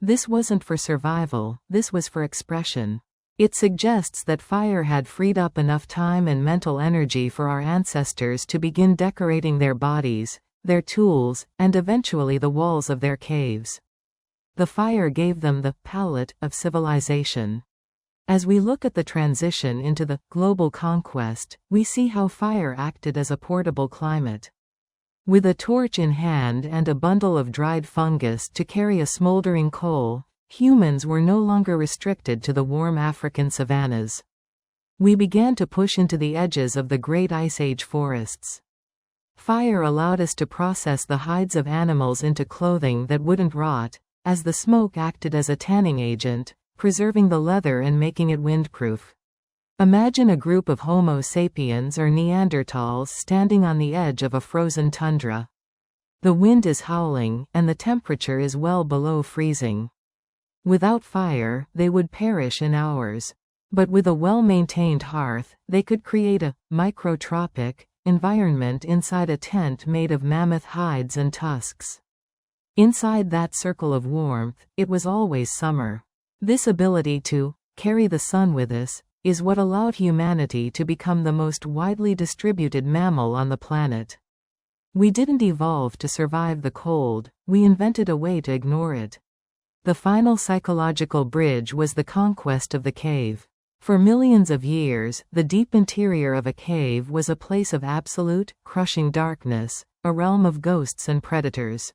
This wasn't for survival, this was for expression. It suggests that fire had freed up enough time and mental energy for our ancestors to begin decorating their bodies, their tools, and eventually the walls of their caves. The fire gave them the palette of civilization. As we look at the transition into the global conquest, we see how fire acted as a portable climate. With a torch in hand and a bundle of dried fungus to carry a smoldering coal, humans were no longer restricted to the warm African savannas. We began to push into the edges of the Great Ice Age forests. Fire allowed us to process the hides of animals into clothing that wouldn't rot, as the smoke acted as a tanning agent, preserving the leather and making it windproof. Imagine a group of Homo sapiens or Neanderthals standing on the edge of a frozen tundra. The wind is howling, and the temperature is well below freezing. Without fire, they would perish in hours. But with a well-maintained hearth, they could create a microtropic environment inside a tent made of mammoth hides and tusks. Inside that circle of warmth, it was always summer. This ability to carry the sun with us is what allowed humanity to become the most widely distributed mammal on the planet. We didn't evolve to survive the cold, we invented a way to ignore it. The final psychological bridge was the conquest of the cave. For millions of years, the deep interior of a cave was a place of absolute, crushing darkness, a realm of ghosts and predators.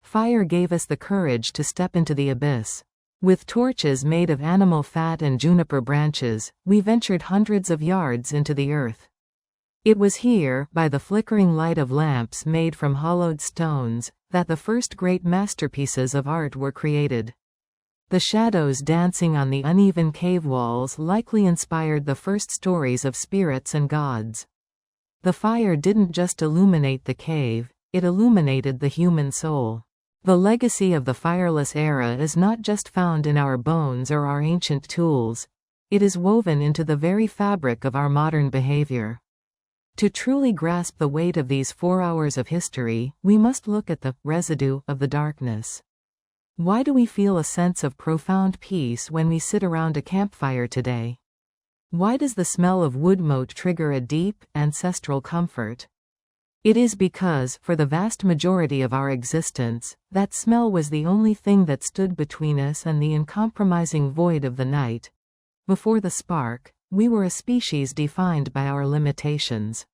Fire gave us the courage to step into the abyss. With torches made of animal fat and juniper branches, we ventured hundreds of yards into the earth. It was here, by the flickering light of lamps made from hollowed stones, that the first great masterpieces of art were created. The shadows dancing on the uneven cave walls likely inspired the first stories of spirits and gods. The fire didn't just illuminate the cave, it illuminated the human soul. The legacy of the fireless era is not just found in our bones or our ancient tools, it is woven into the very fabric of our modern behavior. To truly grasp the weight of these 4 hours of history, we must look at the residue of the darkness. Why do we feel a sense of profound peace when we sit around a campfire today? Why does the smell of woodmote trigger a deep, ancestral comfort? It is because, for the vast majority of our existence, that smell was the only thing that stood between us and the uncompromising void of the night. Before the spark, we were a species defined by our limitations.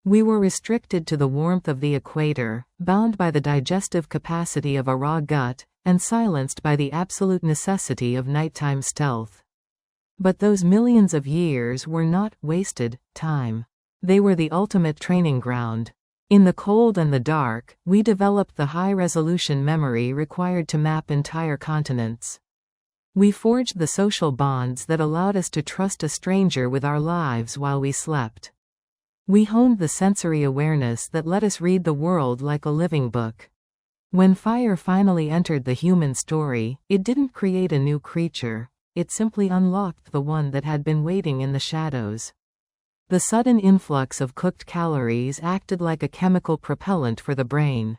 We were restricted to the warmth of the equator, bound by the digestive capacity of a raw gut, and silenced by the absolute necessity of nighttime stealth. But those millions of years were not wasted time. They were the ultimate training ground. In the cold and the dark, we developed the high-resolution memory required to map entire continents. We forged the social bonds that allowed us to trust a stranger with our lives while we slept. We honed the sensory awareness that let us read the world like a living book. When fire finally entered the human story, it didn't create a new creature, it simply unlocked the one that had been waiting in the shadows. The sudden influx of cooked calories acted like a chemical propellant for the brain.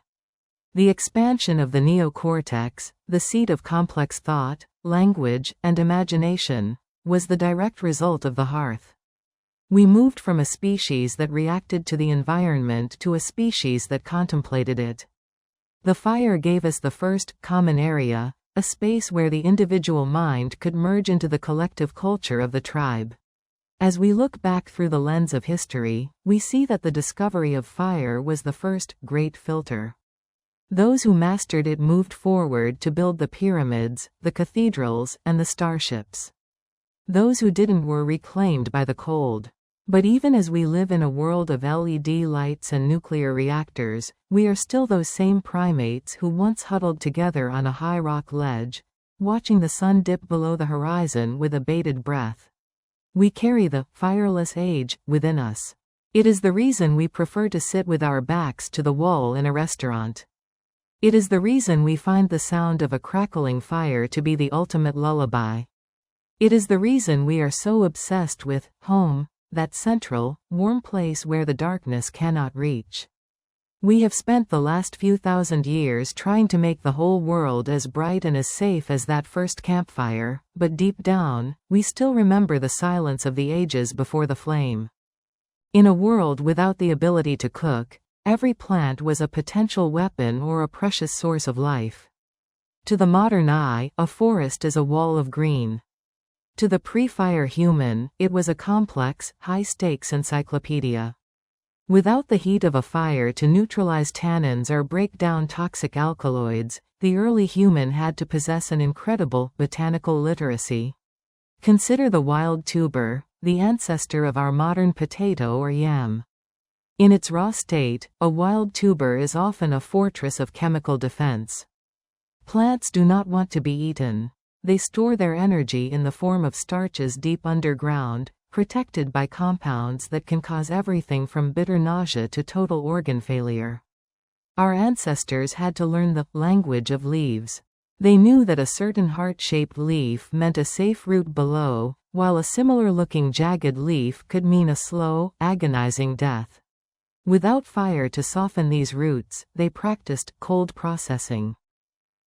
The expansion of the neocortex, the seat of complex thought, language, and imagination, was the direct result of the hearth. We moved from a species that reacted to the environment to a species that contemplated it. The fire gave us the first common area, a space where the individual mind could merge into the collective culture of the tribe. As we look back through the lens of history, we see that the discovery of fire was the first great filter. Those who mastered it moved forward to build the pyramids, the cathedrals, and the starships. Those who didn't were reclaimed by the cold. But even as we live in a world of LED lights and nuclear reactors, we are still those same primates who once huddled together on a high rock ledge, watching the sun dip below the horizon with a bated breath. We carry the fireless age within us. It is the reason we prefer to sit with our backs to the wall in a restaurant. It is the reason we find the sound of a crackling fire to be the ultimate lullaby. It is the reason we are so obsessed with home, that central, warm place where the darkness cannot reach. We have spent the last few thousand years trying to make the whole world as bright and as safe as that first campfire, but deep down, we still remember the silence of the ages before the flame. In a world without the ability to cook, every plant was a potential weapon or a precious source of life. To the modern eye, a forest is a wall of green. To the pre-fire human, it was a complex, high-stakes encyclopedia. Without the heat of a fire to neutralize tannins or break down toxic alkaloids, the early human had to possess an incredible botanical literacy. Consider the wild tuber, the ancestor of our modern potato or yam. In its raw state, a wild tuber is often a fortress of chemical defense. Plants do not want to be eaten. They store their energy in the form of starches deep underground, protected by compounds that can cause everything from bitter nausea to total organ failure. Our ancestors had to learn the language of leaves. They knew that a certain heart-shaped leaf meant a safe root below, while a similar-looking jagged leaf could mean a slow, agonizing death. Without fire to soften these roots, they practiced cold processing.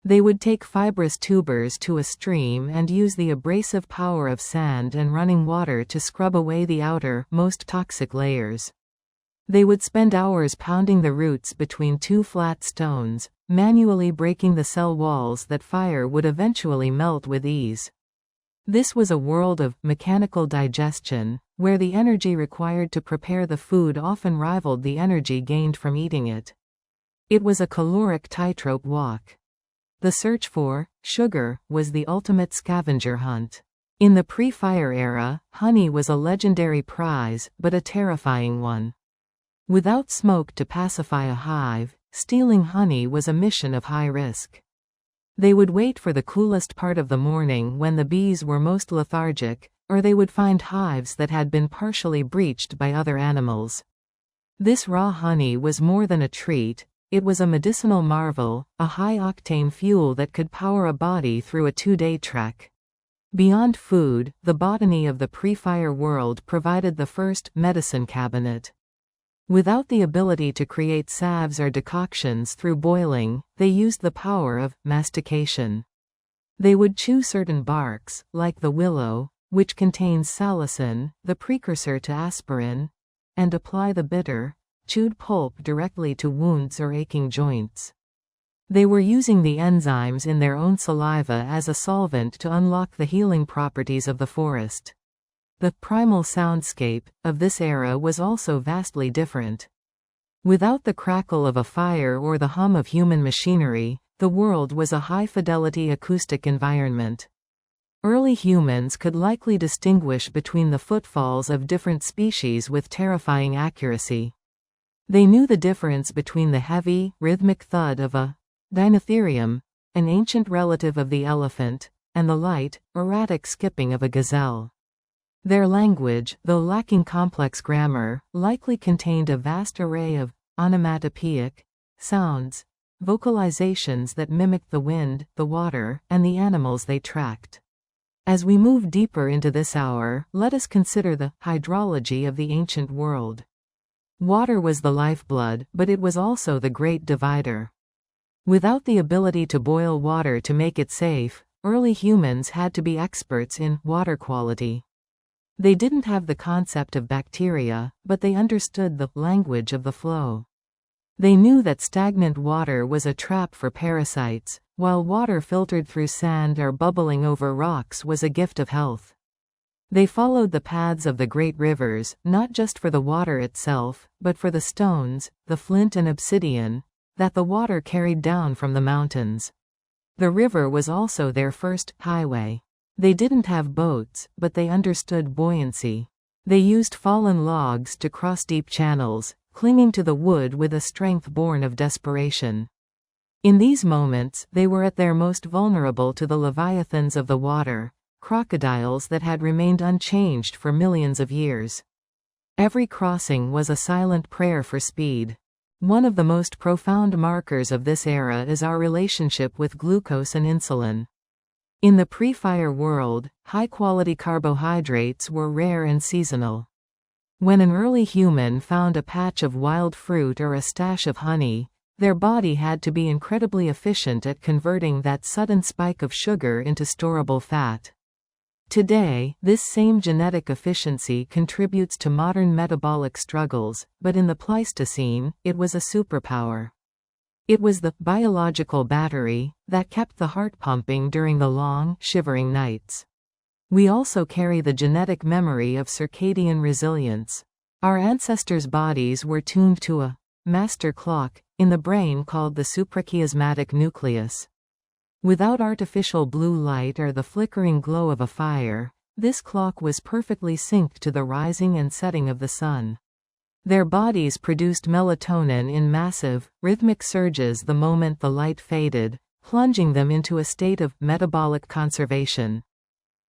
They would take fibrous tubers to a stream and use the abrasive power of sand and running water to scrub away the outer, most toxic layers. They would spend hours pounding the roots between two flat stones, manually breaking the cell walls that fire would eventually melt with ease. This was a world of mechanical digestion, where the energy required to prepare the food often rivaled the energy gained from eating it. It was a caloric tightrope walk. The search for sugar was the ultimate scavenger hunt. In the pre-fire era, honey was a legendary prize, but a terrifying one. Without smoke to pacify a hive, stealing honey was a mission of high risk. They would wait for the coolest part of the morning when the bees were most lethargic, or they would find hives that had been partially breached by other animals. This raw honey was more than a treat, it was a medicinal marvel, a high-octane fuel that could power a body through a 2-day trek. Beyond food, the botany of the pre-fire world provided the first medicine cabinet. Without the ability to create salves or decoctions through boiling, they used the power of mastication. They would chew certain barks, like the willow, which contains salicin, the precursor to aspirin, and apply the bitter, chewed pulp directly to wounds or aching joints. They were using the enzymes in their own saliva as a solvent to unlock the healing properties of the forest. The primal soundscape of this era was also vastly different. Without the crackle of a fire or the hum of human machinery, the world was a high-fidelity acoustic environment. Early humans could likely distinguish between the footfalls of different species with terrifying accuracy. They knew the difference between the heavy, rhythmic thud of a Dinotherium, an ancient relative of the elephant, and the light, erratic skipping of a gazelle. Their language, though lacking complex grammar, likely contained a vast array of onomatopoeic sounds, vocalizations that mimicked the wind, the water, and the animals they tracked. As we move deeper into this hour, let us consider the hydrology of the ancient world. Water was the lifeblood, but it was also the great divider. Without the ability to boil water to make it safe, early humans had to be experts in water quality. They didn't have the concept of bacteria, but they understood the language of the flow. They knew that stagnant water was a trap for parasites, while water filtered through sand or bubbling over rocks was a gift of health. They followed the paths of the great rivers, not just for the water itself, but for the stones, the flint and obsidian, that the water carried down from the mountains. The river was also their first highway. They didn't have boats, but they understood buoyancy. They used fallen logs to cross deep channels, clinging to the wood with a strength born of desperation. In these moments, they were at their most vulnerable to the leviathans of the water, crocodiles that had remained unchanged for millions of years. Every crossing was a silent prayer for speed. One of the most profound markers of this era is our relationship with glucose and insulin. In the pre-fire world, high-quality carbohydrates were rare and seasonal. When an early human found a patch of wild fruit or a stash of honey, their body had to be incredibly efficient at converting that sudden spike of sugar into storable fat. Today, this same genetic efficiency contributes to modern metabolic struggles, but in the Pleistocene, it was a superpower. It was the biological battery that kept the heart pumping during the long, shivering nights. We also carry the genetic memory of circadian resilience. Our ancestors' bodies were tuned to a master clock in the brain called the suprachiasmatic nucleus. Without artificial blue light or the flickering glow of a fire, this clock was perfectly synced to the rising and setting of the sun. Their bodies produced melatonin in massive, rhythmic surges the moment the light faded, plunging them into a state of metabolic conservation.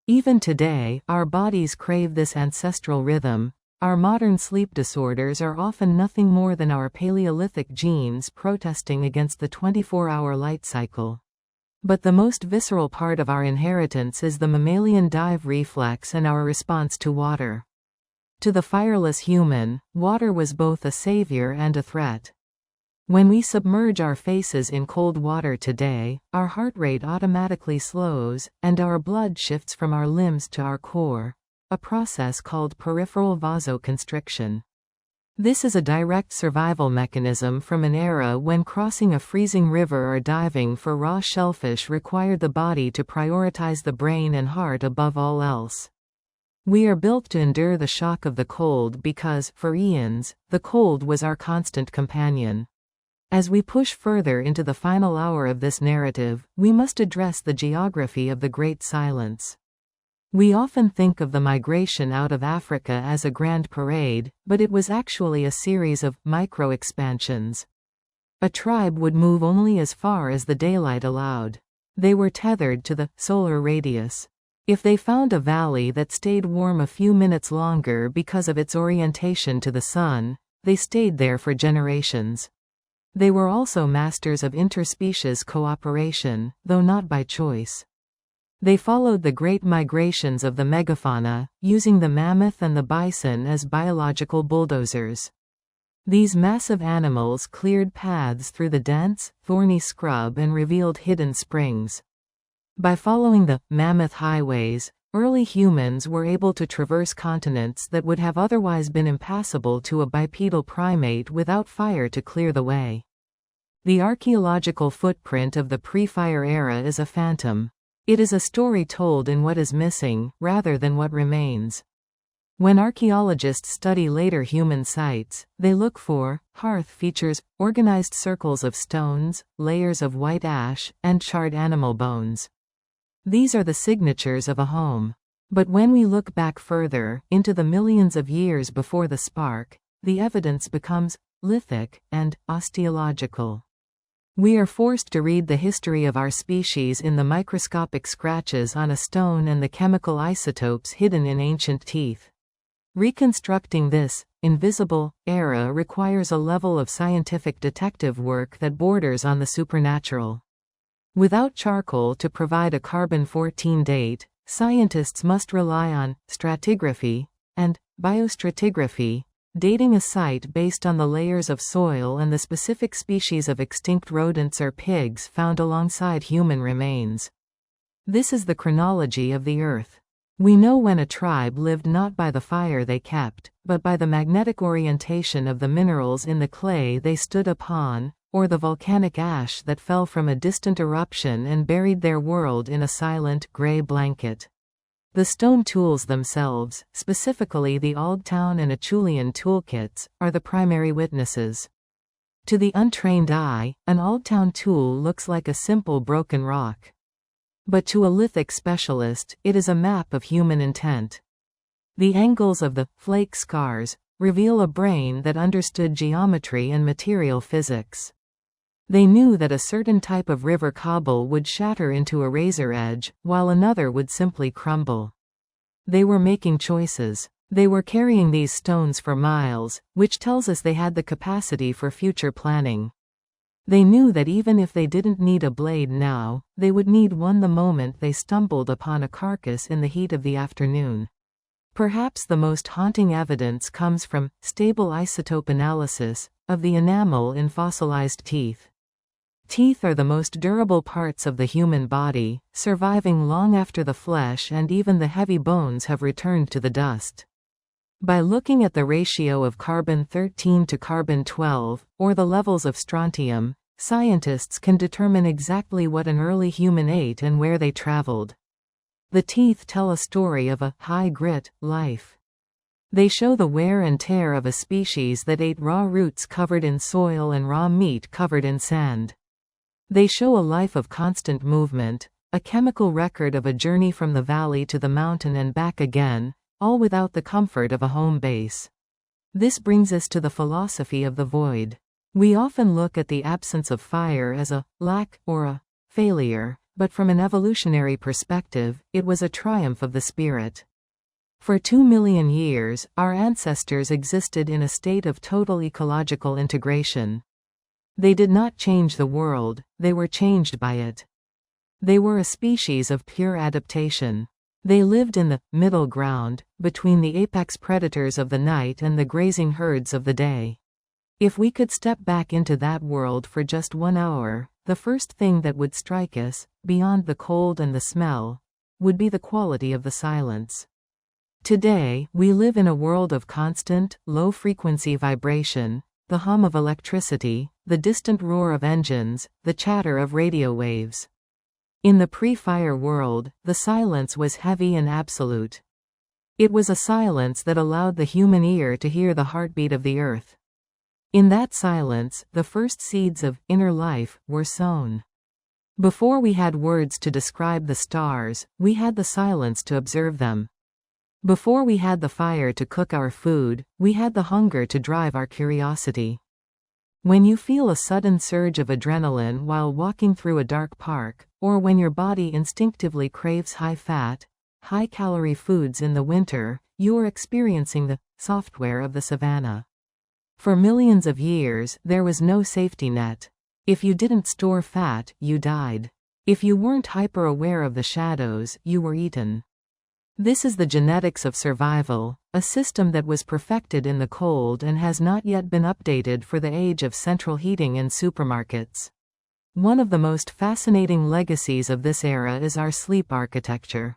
Even today, our bodies crave this ancestral rhythm. Our modern sleep disorders are often nothing more than our Paleolithic genes protesting against the 24-hour light cycle. But the most visceral part of our inheritance is the mammalian dive reflex and our response to water. To the fireless human, water was both a savior and a threat. When we submerge our faces in cold water today, our heart rate automatically slows, and our blood shifts from our limbs to our core, a process called peripheral vasoconstriction. This is a direct survival mechanism from an era when crossing a freezing river or diving for raw shellfish required the body to prioritize the brain and heart above all else. We are built to endure the shock of the cold because, for eons, the cold was our constant companion. As we push further into the final hour of this narrative, we must address the geography of the Great Silence. We often think of the migration out of Africa as a grand parade, but it was actually a series of micro-expansions. A tribe would move only as far as the daylight allowed. They were tethered to the solar radius. If they found a valley that stayed warm a few minutes longer because of its orientation to the sun, they stayed there for generations. They were also masters of interspecies cooperation, though not by choice. They followed the great migrations of the megafauna, using the mammoth and the bison as biological bulldozers. These massive animals cleared paths through the dense, thorny scrub and revealed hidden springs. By following the mammoth highways, early humans were able to traverse continents that would have otherwise been impassable to a bipedal primate without fire to clear the way. The archaeological footprint of the pre-fire era is a phantom. It is a story told in what is missing, rather than what remains. When archaeologists study later human sites, they look for hearth features, organized circles of stones, layers of white ash, and charred animal bones. These are the signatures of a home. But when we look back further, into the millions of years before the spark, the evidence becomes lithic and osteological. We are forced to read the history of our species in the microscopic scratches on a stone and the chemical isotopes hidden in ancient teeth. Reconstructing this invisible era requires a level of scientific detective work that borders on the supernatural. Without charcoal to provide a carbon-14 date, scientists must rely on stratigraphy and biostratigraphy, dating a site based on the layers of soil and the specific species of extinct rodents or pigs found alongside human remains. This is the chronology of the Earth. We know when a tribe lived not by the fire they kept, but by the magnetic orientation of the minerals in the clay they stood upon, or the volcanic ash that fell from a distant eruption and buried their world in a silent, gray blanket. The stone tools themselves, specifically the Oldtown and Acheulean toolkits, are the primary witnesses. To the untrained eye, an Oldtown tool looks like a simple broken rock. But to a lithic specialist, it is a map of human intent. The angles of the flake scars reveal a brain that understood geometry and material physics. They knew that a certain type of river cobble would shatter into a razor edge, while another would simply crumble. They were making choices. They were carrying these stones for miles, which tells us they had the capacity for future planning. They knew that even if they didn't need a blade now, they would need one the moment they stumbled upon a carcass in the heat of the afternoon. Perhaps the most haunting evidence comes from stable isotope analysis of the enamel in fossilized teeth. Teeth are the most durable parts of the human body, surviving long after the flesh and even the heavy bones have returned to the dust. By looking at the ratio of carbon-13 to carbon-12, or the levels of strontium, scientists can determine exactly what an early human ate and where they traveled. The teeth tell a story of a high-grit life. They show the wear and tear of a species that ate raw roots covered in soil and raw meat covered in sand. They show a life of constant movement, a chemical record of a journey from the valley to the mountain and back again, all without the comfort of a home base. This brings us to the philosophy of the void. We often look at the absence of fire as a lack or a failure, but from an evolutionary perspective, it was a triumph of the spirit. For 2 million years, our ancestors existed in a state of total ecological integration. They did not change the world, they were changed by it. They were a species of pure adaptation. They lived in the middle ground, between the apex predators of the night and the grazing herds of the day. If we could step back into that world for just 1 hour, the first thing that would strike us, beyond the cold and the smell, would be the quality of the silence. Today, we live in a world of constant, low-frequency vibration, the hum of electricity, the distant roar of engines, the chatter of radio waves. In the pre-fire world, the silence was heavy and absolute. It was a silence that allowed the human ear to hear the heartbeat of the earth. In that silence, the first seeds of inner life were sown. Before we had words to describe the stars, we had the silence to observe them. Before we had the fire to cook our food, we had the hunger to drive our curiosity. When you feel a sudden surge of adrenaline while walking through a dark park, or when your body instinctively craves high-fat, high-calorie foods in the winter, you are experiencing the software of the savanna. For millions of years, there was no safety net. If you didn't store fat, you died. If you weren't hyper-aware of the shadows, you were eaten. This is the genetics of survival, a system that was perfected in the cold and has not yet been updated for the age of central heating and supermarkets. One of the most fascinating legacies of this era is our sleep architecture.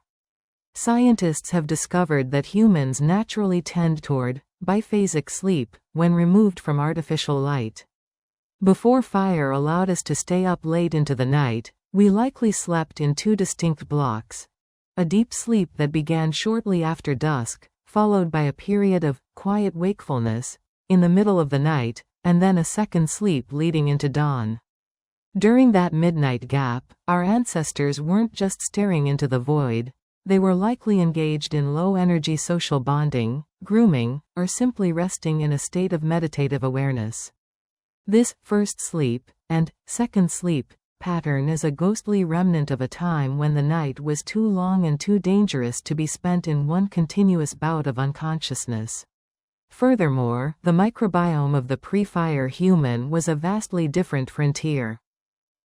Scientists have discovered that humans naturally tend toward biphasic sleep when removed from artificial light. Before fire allowed us to stay up late into the night, we likely slept in two distinct blocks. A deep sleep that began shortly after dusk, followed by a period of quiet wakefulness in the middle of the night, and then a second sleep leading into dawn. During that midnight gap, our ancestors weren't just staring into the void, they were likely engaged in low-energy social bonding, grooming, or simply resting in a state of meditative awareness. This first sleep and second sleep pattern is a ghostly remnant of a time when the night was too long and too dangerous to be spent in one continuous bout of unconsciousness. Furthermore, the microbiome of the pre-fire human was a vastly different frontier.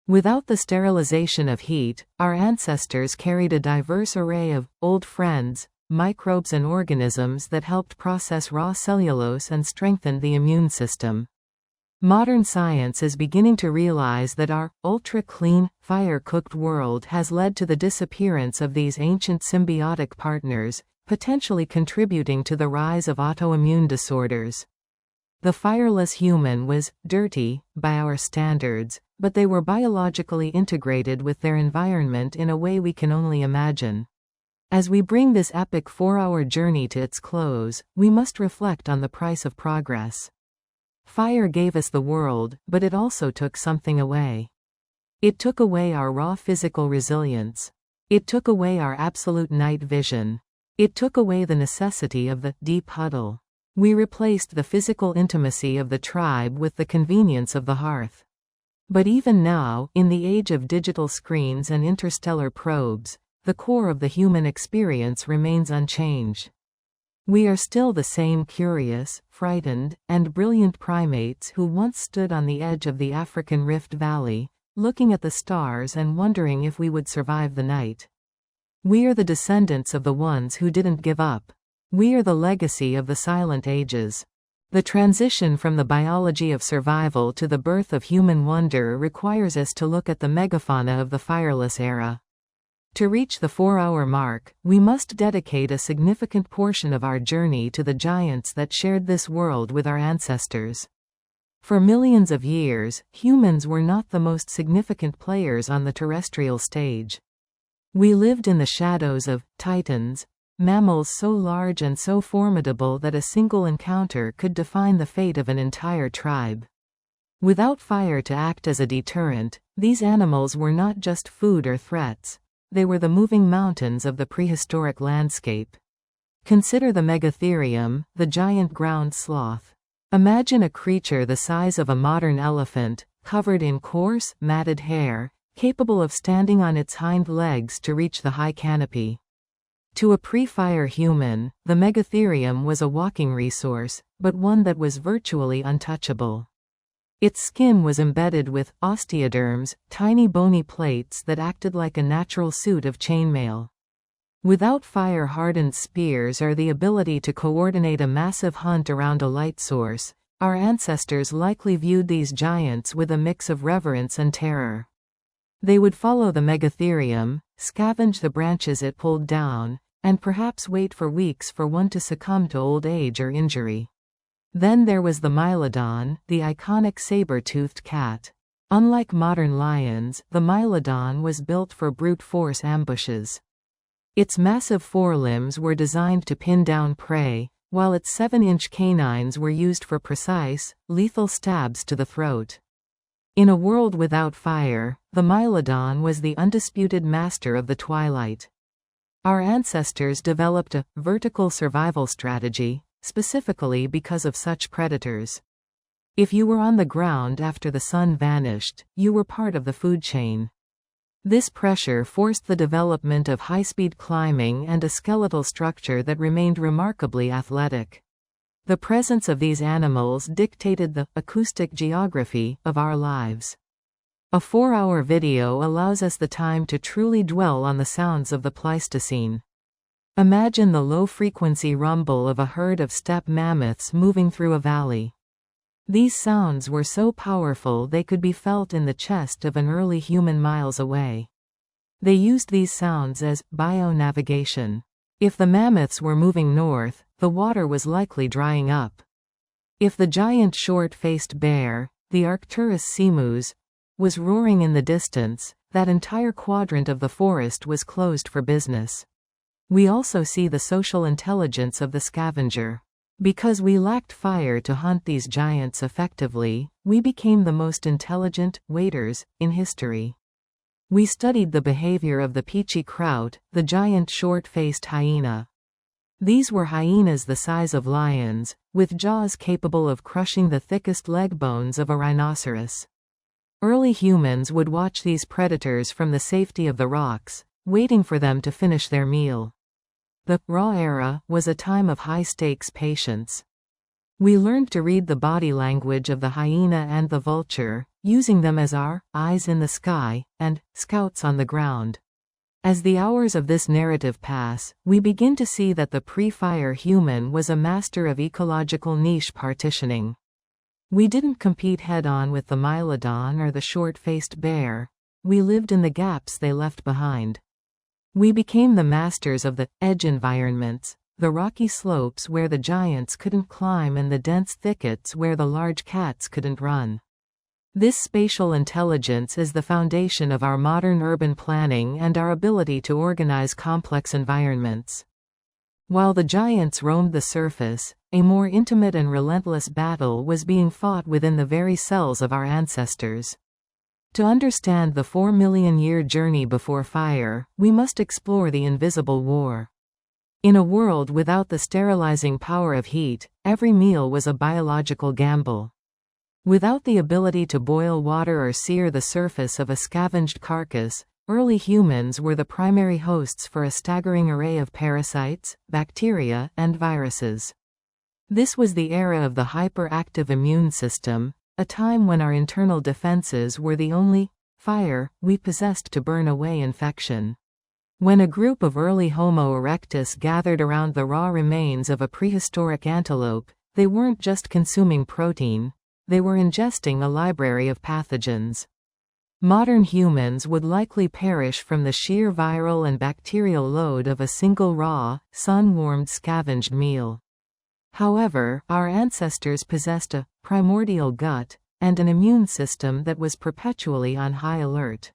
Without the sterilization of heat, our ancestors carried a diverse array of old friends, microbes and organisms that helped process raw cellulose and strengthen the immune system. Modern science is beginning to realize that our ultra-clean, fire-cooked world has led to the disappearance of these ancient symbiotic partners, potentially contributing to the rise of autoimmune disorders. The fireless human was dirty, by our standards, but they were biologically integrated with their environment in a way we can only imagine. As we bring this epic 4-hour journey to its close, we must reflect on the price of progress. Fire gave us the world, but it also took something away. It took away our raw physical resilience. It took away our absolute night vision. It took away the necessity of the deep huddle. We replaced the physical intimacy of the tribe with the convenience of the hearth. But even now, in the age of digital screens and interstellar probes, the core of the human experience remains unchanged. We are still the same curious, frightened, and brilliant primates who once stood on the edge of the African Rift Valley, looking at the stars and wondering if we would survive the night. We are the descendants of the ones who didn't give up. We are the legacy of the silent ages. The transition from the biology of survival to the birth of human wonder requires us to look at the megafauna of the fireless era. To reach the 4-hour mark, we must dedicate a significant portion of our journey to the giants that shared this world with our ancestors. For millions of years, humans were not the most significant players on the terrestrial stage. We lived in the shadows of titans, mammals so large and so formidable that a single encounter could define the fate of an entire tribe. Without fire to act as a deterrent, these animals were not just food or threats. They were the moving mountains of the prehistoric landscape. Consider the megatherium, the giant ground sloth. Imagine a creature the size of a modern elephant, covered in coarse, matted hair, capable of standing on its hind legs to reach the high canopy. To a pre-fire human, the megatherium was a walking resource, but one that was virtually untouchable. Its skin was embedded with osteoderms, tiny bony plates that acted like a natural suit of chainmail. Without fire-hardened spears or the ability to coordinate a massive hunt around a light source, our ancestors likely viewed these giants with a mix of reverence and terror. They would follow the megatherium, scavenge the branches it pulled down, and perhaps wait for weeks for one to succumb to old age or injury. Then there was the Mylodon, the iconic saber-toothed cat. Unlike modern lions, the Mylodon was built for brute force ambushes. Its massive forelimbs were designed to pin down prey, while its 7-inch canines were used for precise, lethal stabs to the throat. In a world without fire, the Mylodon was the undisputed master of the twilight. Our ancestors developed a vertical survival strategy, specifically because of such predators. If you were on the ground after the sun vanished, you were part of the food chain. This pressure forced the development of high-speed climbing and a skeletal structure that remained remarkably athletic. The presence of these animals dictated the acoustic geography of our lives. A 4-hour video allows us the time to truly dwell on the sounds of the Pleistocene. Imagine the low-frequency rumble of a herd of steppe mammoths moving through a valley. These sounds were so powerful they could be felt in the chest of an early human miles away. They used these sounds as bio-navigation. If the mammoths were moving north, the water was likely drying up. If the giant short-faced bear, the Arcturus simus, was roaring in the distance, that entire quadrant of the forest was closed for business. We also see the social intelligence of the scavenger. Because we lacked fire to hunt these giants effectively, we became the most intelligent waiters in history. We studied the behavior of the peachy kraut, the giant short-faced hyena. These were hyenas the size of lions, with jaws capable of crushing the thickest leg bones of a rhinoceros. Early humans would watch these predators from the safety of the rocks, waiting for them to finish their meal. The raw era was a time of high-stakes patience. We learned to read the body language of the hyena and the vulture, using them as our eyes in the sky and scouts on the ground. As the hours of this narrative pass, we begin to see that the pre-fire human was a master of ecological niche partitioning. We didn't compete head-on with the Mylodon or the short-faced bear. We lived in the gaps they left behind. We became the masters of the edge environments, the rocky slopes where the giants couldn't climb and the dense thickets where the large cats couldn't run. This spatial intelligence is the foundation of our modern urban planning and our ability to organize complex environments. While the giants roamed the surface, a more intimate and relentless battle was being fought within the very cells of our ancestors. To understand the 4-million-year journey before fire, we must explore the invisible war. In a world without the sterilizing power of heat, every meal was a biological gamble. Without the ability to boil water or sear the surface of a scavenged carcass, early humans were the primary hosts for a staggering array of parasites, bacteria, and viruses. This was the era of the hyperactive immune system, a time when our internal defenses were the only fire we possessed to burn away infection. When a group of early Homo erectus gathered around the raw remains of a prehistoric antelope, they weren't just consuming protein, they were ingesting a library of pathogens. Modern humans would likely perish from the sheer viral and bacterial load of a single raw, sun-warmed scavenged meal. However, our ancestors possessed a primordial gut and an immune system that was perpetually on high alert.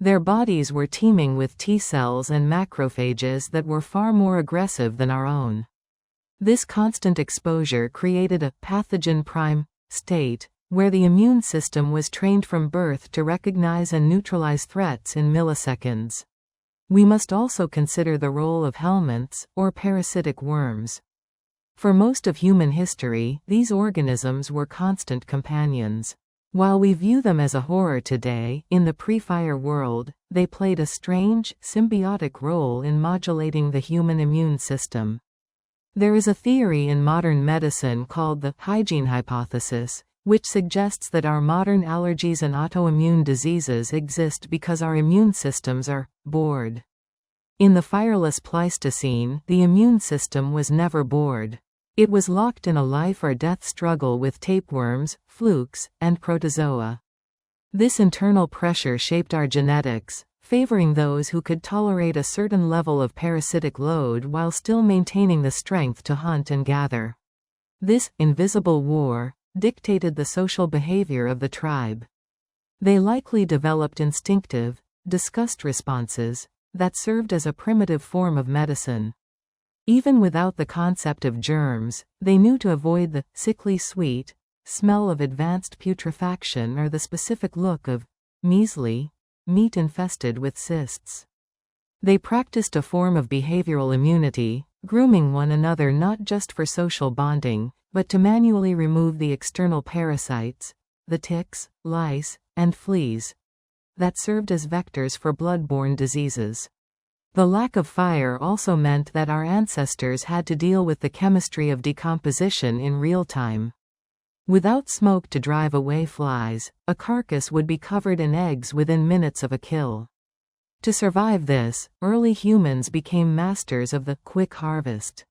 Their bodies were teeming with T cells and macrophages that were far more aggressive than our own. This constant exposure created a pathogen prime state, where the immune system was trained from birth to recognize and neutralize threats in milliseconds. We must also consider the role of helminths, or parasitic worms. For most of human history, these organisms were constant companions. While we view them as a horror today, in the pre-fire world, they played a strange, symbiotic role in modulating the human immune system. There is a theory in modern medicine called the hygiene hypothesis, which suggests that our modern allergies and autoimmune diseases exist because our immune systems are bored. In the fireless Pleistocene, the immune system was never bored. It was locked in a life-or-death struggle with tapeworms, flukes, and protozoa. This internal pressure shaped our genetics, favoring those who could tolerate a certain level of parasitic load while still maintaining the strength to hunt and gather. This invisible war dictated the social behavior of the tribe. They likely developed instinctive, disgust responses that served as a primitive form of medicine. Even without the concept of germs, they knew to avoid the sickly sweet smell of advanced putrefaction or the specific look of measly meat infested with cysts. They practiced a form of behavioral immunity, grooming one another not just for social bonding, but to manually remove the external parasites, the ticks, lice, and fleas, that served as vectors for blood-borne diseases. The lack of fire also meant that our ancestors had to deal with the chemistry of decomposition in real time. Without smoke to drive away flies, a carcass would be covered in eggs within minutes of a kill. To survive this, early humans became masters of the quick harvest.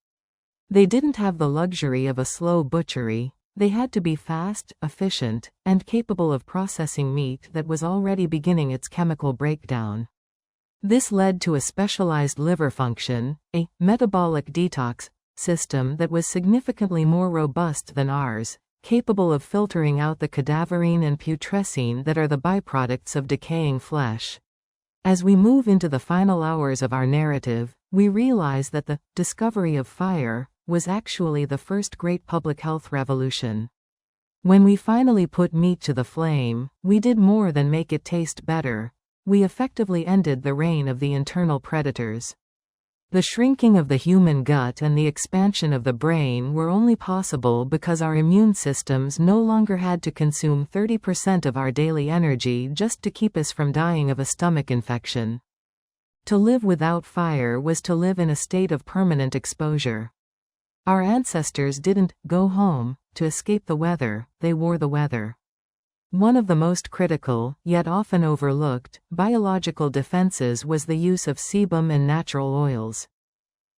They didn't have the luxury of a slow butchery. They had to be fast, efficient, and capable of processing meat that was already beginning its chemical breakdown. This led to a specialized liver function, a metabolic detox system that was significantly more robust than ours, capable of filtering out the cadaverine and putrescine that are the byproducts of decaying flesh. As we move into the final hours of our narrative, we realize that the discovery of fire was actually the first great public health revolution. When we finally put meat to the flame, we did more than make it taste better. We effectively ended the reign of the internal predators. The shrinking of the human gut and the expansion of the brain were only possible because our immune systems no longer had to consume 30% of our daily energy just to keep us from dying of a stomach infection. To live without fire was to live in a state of permanent exposure. Our ancestors didn't go home to escape the weather, they wore the weather. One of the most critical, yet often overlooked, biological defenses was the use of sebum and natural oils.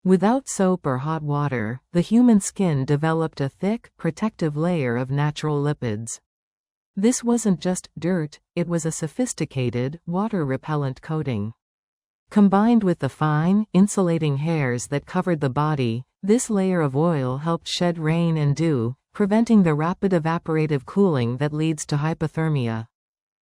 Without soap or hot water, the human skin developed a thick, protective layer of natural lipids. This wasn't just dirt, it was a sophisticated, water-repellent coating. Combined with the fine, insulating hairs that covered the body, this layer of oil helped shed rain and dew, preventing the rapid evaporative cooling that leads to hypothermia.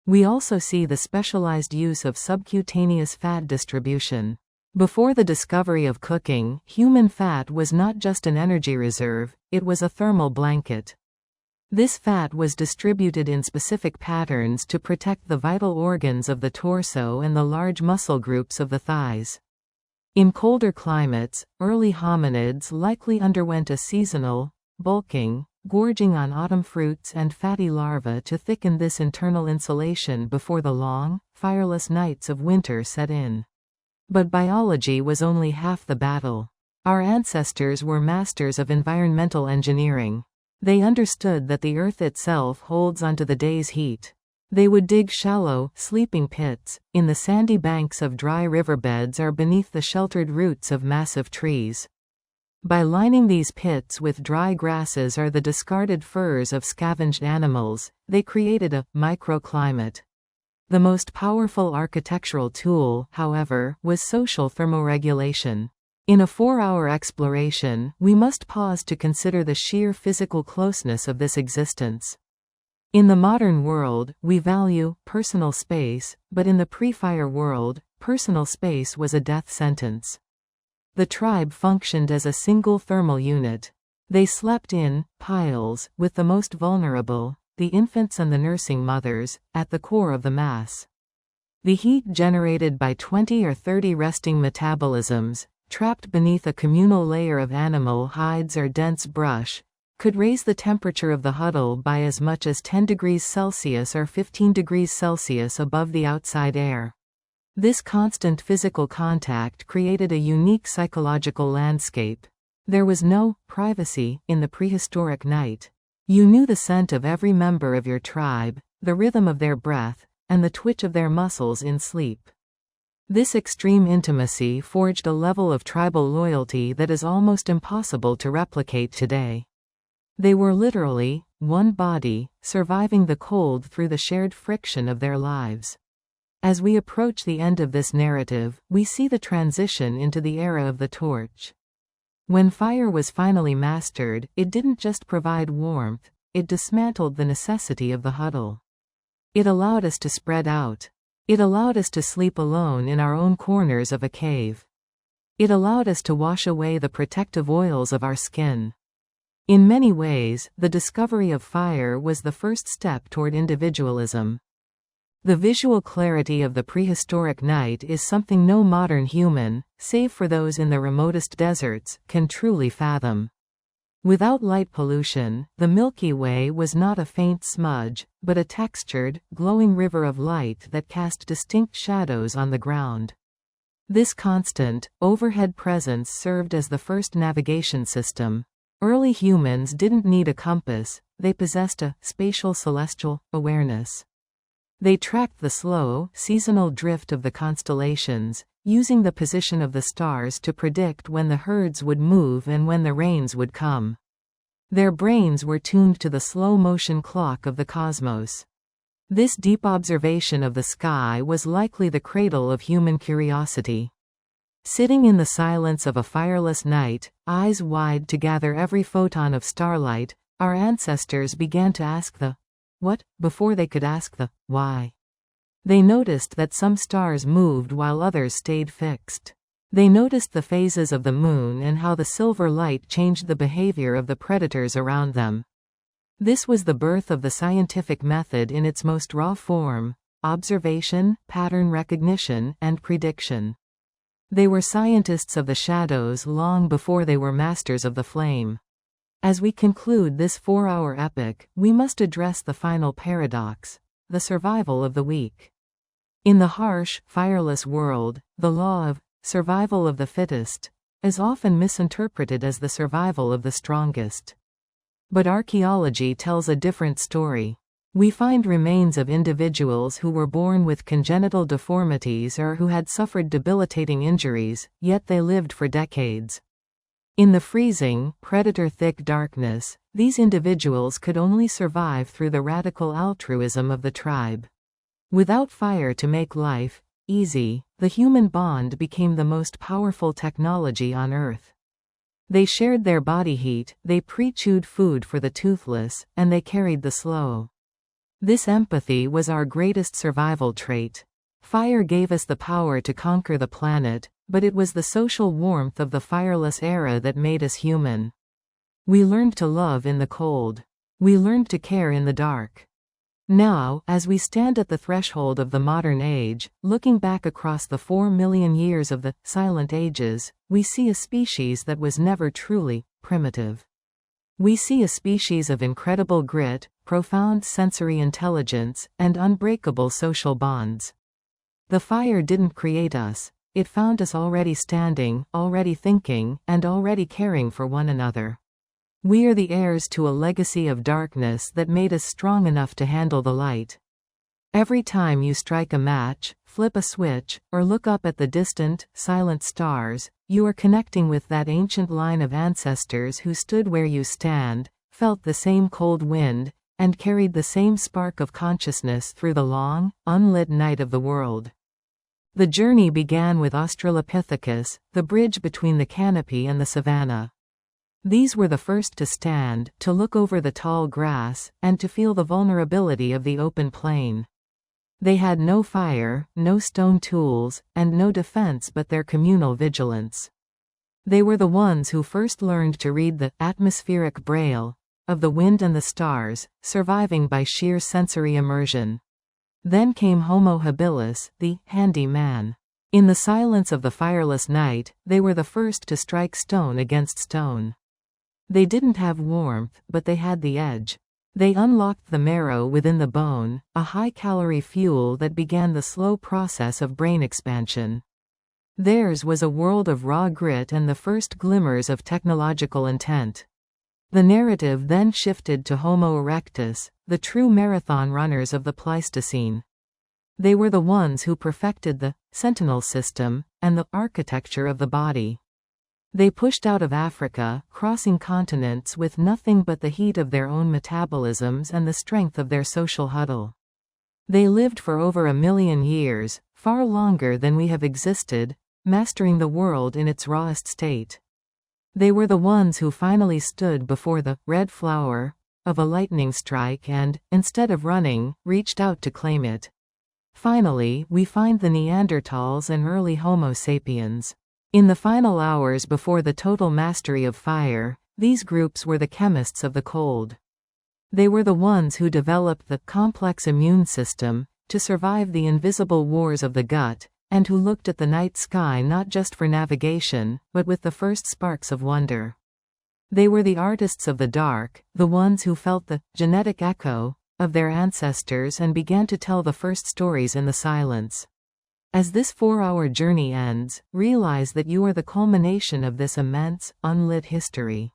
We also see the specialized use of subcutaneous fat distribution. Before the discovery of cooking, human fat was not just an energy reserve, it was a thermal blanket. This fat was distributed in specific patterns to protect the vital organs of the torso and the large muscle groups of the thighs. In colder climates, early hominids likely underwent a seasonal bulking, gorging on autumn fruits and fatty larvae to thicken this internal insulation before the long, fireless nights of winter set in. But biology was only half the battle. Our ancestors were masters of environmental engineering. They understood that the earth itself holds onto the day's heat. They would dig shallow, sleeping pits, in the sandy banks of dry riverbeds or beneath the sheltered roots of massive trees. By lining these pits with dry grasses or the discarded furs of scavenged animals, they created a microclimate. The most powerful architectural tool, however, was social thermoregulation. In a 4-hour exploration, we must pause to consider the sheer physical closeness of this existence. In the modern world, we value personal space, but in the pre-fire world, personal space was a death sentence. The tribe functioned as a single thermal unit. They slept in piles, with the most vulnerable, the infants and the nursing mothers, at the core of the mass. The heat generated by 20 or 30 resting metabolisms, trapped beneath a communal layer of animal hides or dense brush, could raise the temperature of the huddle by as much as 10 degrees Celsius or 15 degrees Celsius above the outside air. This constant physical contact created a unique psychological landscape. There was no privacy in the prehistoric night. You knew the scent of every member of your tribe, the rhythm of their breath, and the twitch of their muscles in sleep. This extreme intimacy forged a level of tribal loyalty that is almost impossible to replicate today. They were literally one body, surviving the cold through the shared friction of their lives. As we approach the end of this narrative, we see the transition into the era of the torch. When fire was finally mastered, it didn't just provide warmth, it dismantled the necessity of the huddle. It allowed us to spread out. It allowed us to sleep alone in our own corners of a cave. It allowed us to wash away the protective oils of our skin. In many ways, the discovery of fire was the first step toward individualism. The visual clarity of the prehistoric night is something no modern human, save for those in the remotest deserts, can truly fathom. Without light pollution, the Milky Way was not a faint smudge, but a textured, glowing river of light that cast distinct shadows on the ground. This constant, overhead presence served as the first navigation system. Early humans didn't need a compass, they possessed a spatial celestial awareness. They tracked the slow, seasonal drift of the constellations, using the position of the stars to predict when the herds would move and when the rains would come. Their brains were tuned to the slow-motion clock of the cosmos. This deep observation of the sky was likely the cradle of human curiosity. Sitting in the silence of a fireless night, eyes wide to gather every photon of starlight, our ancestors began to ask the what before they could ask the why. They noticed that some stars moved while others stayed fixed. They noticed the phases of the moon and how the silver light changed the behavior of the predators around them. This was the birth of the scientific method in its most raw form: observation, pattern recognition, and prediction. They were scientists of the shadows long before they were masters of the flame. As we conclude this 4-hour epic, we must address the final paradox: the survival of the weak. In the harsh, fireless world, the law of survival of the fittest is often misinterpreted as the survival of the strongest. But archaeology tells a different story. We find remains of individuals who were born with congenital deformities or who had suffered debilitating injuries, yet they lived for decades. In the freezing, predator-thick darkness, these individuals could only survive through the radical altruism of the tribe. Without fire to make life easy, the human bond became the most powerful technology on Earth. They shared their body heat, they pre-chewed food for the toothless, and they carried the slow. This empathy was our greatest survival trait. Fire gave us the power to conquer the planet, but it was the social warmth of the fireless era that made us human. We learned to love in the cold. We learned to care in the dark. Now, as we stand at the threshold of the modern age, looking back across the 4 million years of the Silent Ages, we see a species that was never truly primitive. We see a species of incredible grit, profound sensory intelligence, and unbreakable social bonds. The fire didn't create us, it found us already standing, already thinking, and already caring for one another. We are the heirs to a legacy of darkness that made us strong enough to handle the light. Every time you strike a match, flip a switch, or look up at the distant, silent stars, you are connecting with that ancient line of ancestors who stood where you stand, felt the same cold wind, and carried the same spark of consciousness through the long, unlit night of the world. The journey began with Australopithecus, the bridge between the canopy and the savanna. These were the first to stand, to look over the tall grass, and to feel the vulnerability of the open plain. They had no fire, no stone tools, and no defense but their communal vigilance. They were the ones who first learned to read the atmospheric braille of the wind and the stars, surviving by sheer sensory immersion. Then came Homo habilis, the handy man. In the silence of the fireless night, they were the first to strike stone against stone. They didn't have warmth, but they had the edge. They unlocked the marrow within the bone, a high-calorie fuel that began the slow process of brain expansion. Theirs was a world of raw grit and the first glimmers of technological intent. The narrative then shifted to Homo erectus, the true marathon runners of the Pleistocene. They were the ones who perfected the sentinel system and the architecture of the body. They pushed out of Africa, crossing continents with nothing but the heat of their own metabolisms and the strength of their social huddle. They lived for over 1 million years, far longer than we have existed, mastering the world in its rawest state. They were the ones who finally stood before the red flower of a lightning strike and, instead of running, reached out to claim it. Finally, we find the Neanderthals and early Homo sapiens. In the final hours before the total mastery of fire, these groups were the chemists of the cold. They were the ones who developed the complex immune system to survive the invisible wars of the gut, and who looked at the night sky not just for navigation, but with the first sparks of wonder. They were the artists of the dark, the ones who felt the genetic echo of their ancestors and began to tell the first stories in the silence. As this 4-hour journey ends, realize that you are the culmination of this immense, unlit history.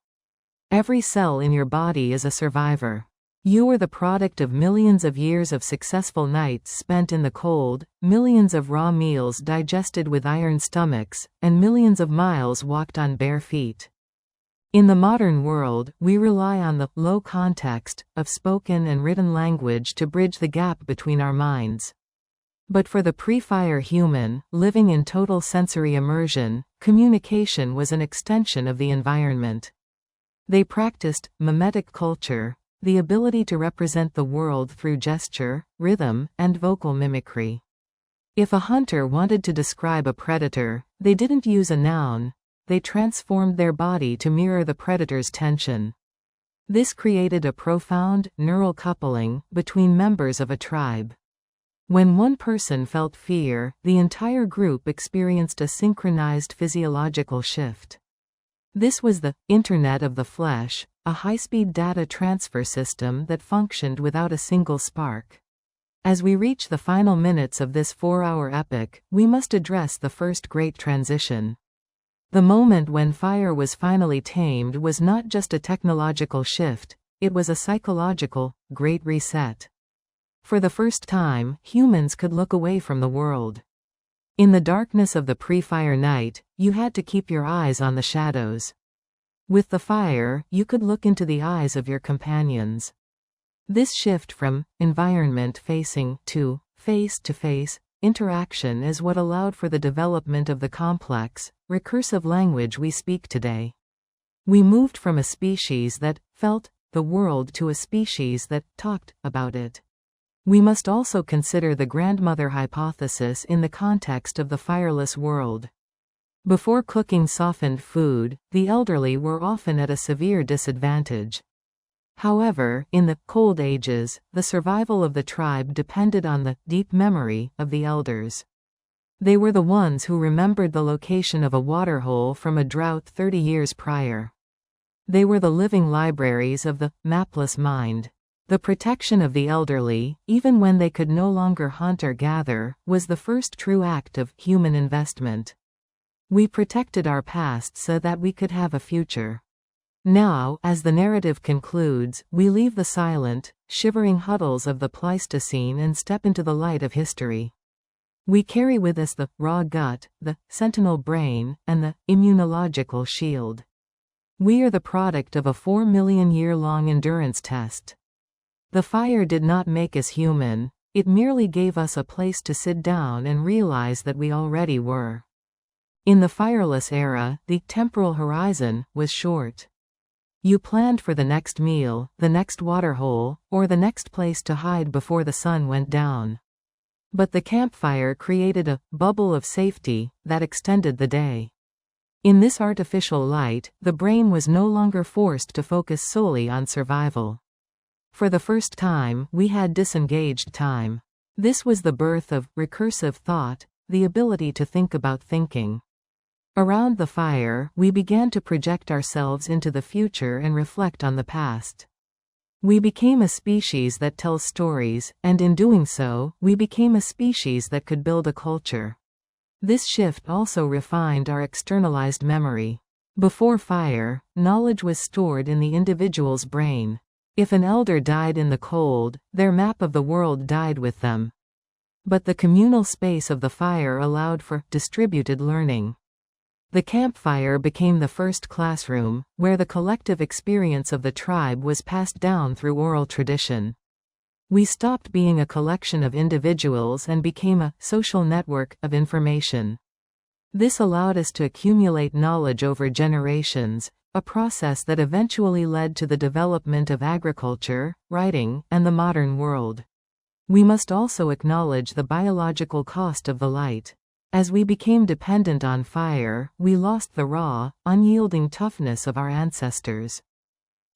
Every cell in your body is a survivor. You are the product of millions of years of successful nights spent in the cold, millions of raw meals digested with iron stomachs, and millions of miles walked on bare feet. In the modern world, we rely on the low context of spoken and written language to bridge the gap between our minds. But for the pre-fire human, living in total sensory immersion, communication was an extension of the environment. They practiced mimetic culture, the ability to represent the world through gesture, rhythm, and vocal mimicry. If a hunter wanted to describe a predator, they didn't use a noun. They transformed their body to mirror the predator's tension. This created a profound, neural coupling between members of a tribe. When one person felt fear, the entire group experienced a synchronized physiological shift. This was the Internet of the Flesh, a high-speed data transfer system that functioned without a single spark. As we reach the final minutes of this 4-hour epic, we must address the first great transition. The moment when fire was finally tamed was not just a technological shift, it was a psychological, great reset. For the first time, humans could look away from the world. In the darkness of the pre-fire night, you had to keep your eyes on the shadows. With the fire, you could look into the eyes of your companions. This shift from environment-facing to face-to-face interaction is what allowed for the development of the complex, recursive language we speak today. We moved from a species that felt the world to a species that talked about it. We must also consider the grandmother hypothesis in the context of the fireless world. Before cooking softened food, the elderly were often at a severe disadvantage. However, in the Cold Ages, the survival of the tribe depended on the deep memory of the elders. They were the ones who remembered the location of a waterhole from a drought 30 years prior. They were the living libraries of the mapless mind. The protection of the elderly, even when they could no longer hunt or gather, was the first true act of human investment. We protected our past so that we could have a future. Now, as the narrative concludes, we leave the silent, shivering huddles of the Pleistocene and step into the light of history. We carry with us the raw gut, the sentinel brain, and the immunological shield. We are the product of a 4-million-year-long endurance test. The fire did not make us human, it merely gave us a place to sit down and realize that we already were. In the fireless era, the temporal horizon was short. You planned for the next meal, the next waterhole, or the next place to hide before the sun went down. But the campfire created a bubble of safety that extended the day. In this artificial light, the brain was no longer forced to focus solely on survival. For the first time, we had disengaged time. This was the birth of recursive thought, the ability to think about thinking. Around the fire, we began to project ourselves into the future and reflect on the past. We became a species that tells stories, and in doing so, we became a species that could build a culture. This shift also refined our externalized memory. Before fire, knowledge was stored in the individual's brain. If an elder died in the cold, their map of the world died with them. But the communal space of the fire allowed for distributed learning. The campfire became the first classroom, where the collective experience of the tribe was passed down through oral tradition. We stopped being a collection of individuals and became a social network of information. This allowed us to accumulate knowledge over generations, a process that eventually led to the development of agriculture, writing, and the modern world. We must also acknowledge the biological cost of the light. As we became dependent on fire, we lost the raw, unyielding toughness of our ancestors.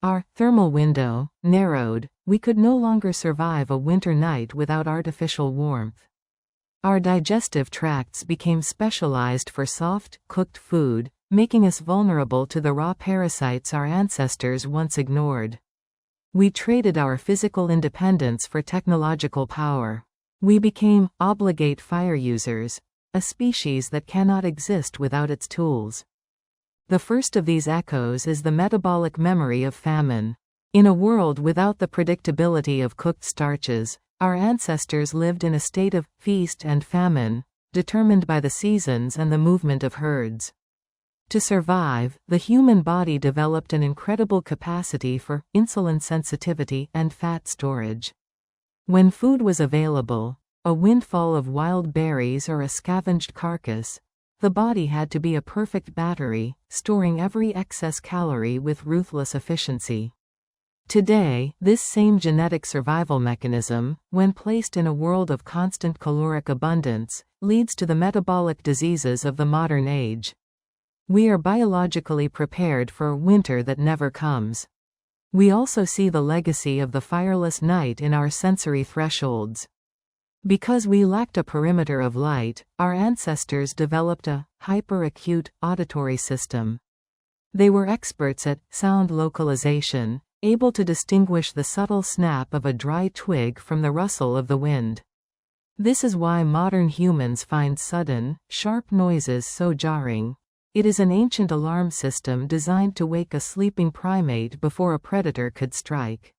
Our thermal window narrowed. We could no longer survive a winter night without artificial warmth. Our digestive tracts became specialized for soft, cooked food, making us vulnerable to the raw parasites our ancestors once ignored. We traded our physical independence for technological power. We became obligate fire users, a species that cannot exist without its tools. The first of these echoes is the metabolic memory of famine. In a world without the predictability of cooked starches, our ancestors lived in a state of feast and famine, determined by the seasons and the movement of herds. To survive, the human body developed an incredible capacity for insulin sensitivity and fat storage. When food was available, a windfall of wild berries or a scavenged carcass, the body had to be a perfect battery, storing every excess calorie with ruthless efficiency. Today, this same genetic survival mechanism, when placed in a world of constant caloric abundance, leads to the metabolic diseases of the modern age. We are biologically prepared for a winter that never comes. We also see the legacy of the fireless night in our sensory thresholds. Because we lacked a perimeter of light, our ancestors developed a hyper-acute auditory system. They were experts at sound localization, able to distinguish the subtle snap of a dry twig from the rustle of the wind. This is why modern humans find sudden, sharp noises so jarring. It is an ancient alarm system designed to wake a sleeping primate before a predator could strike.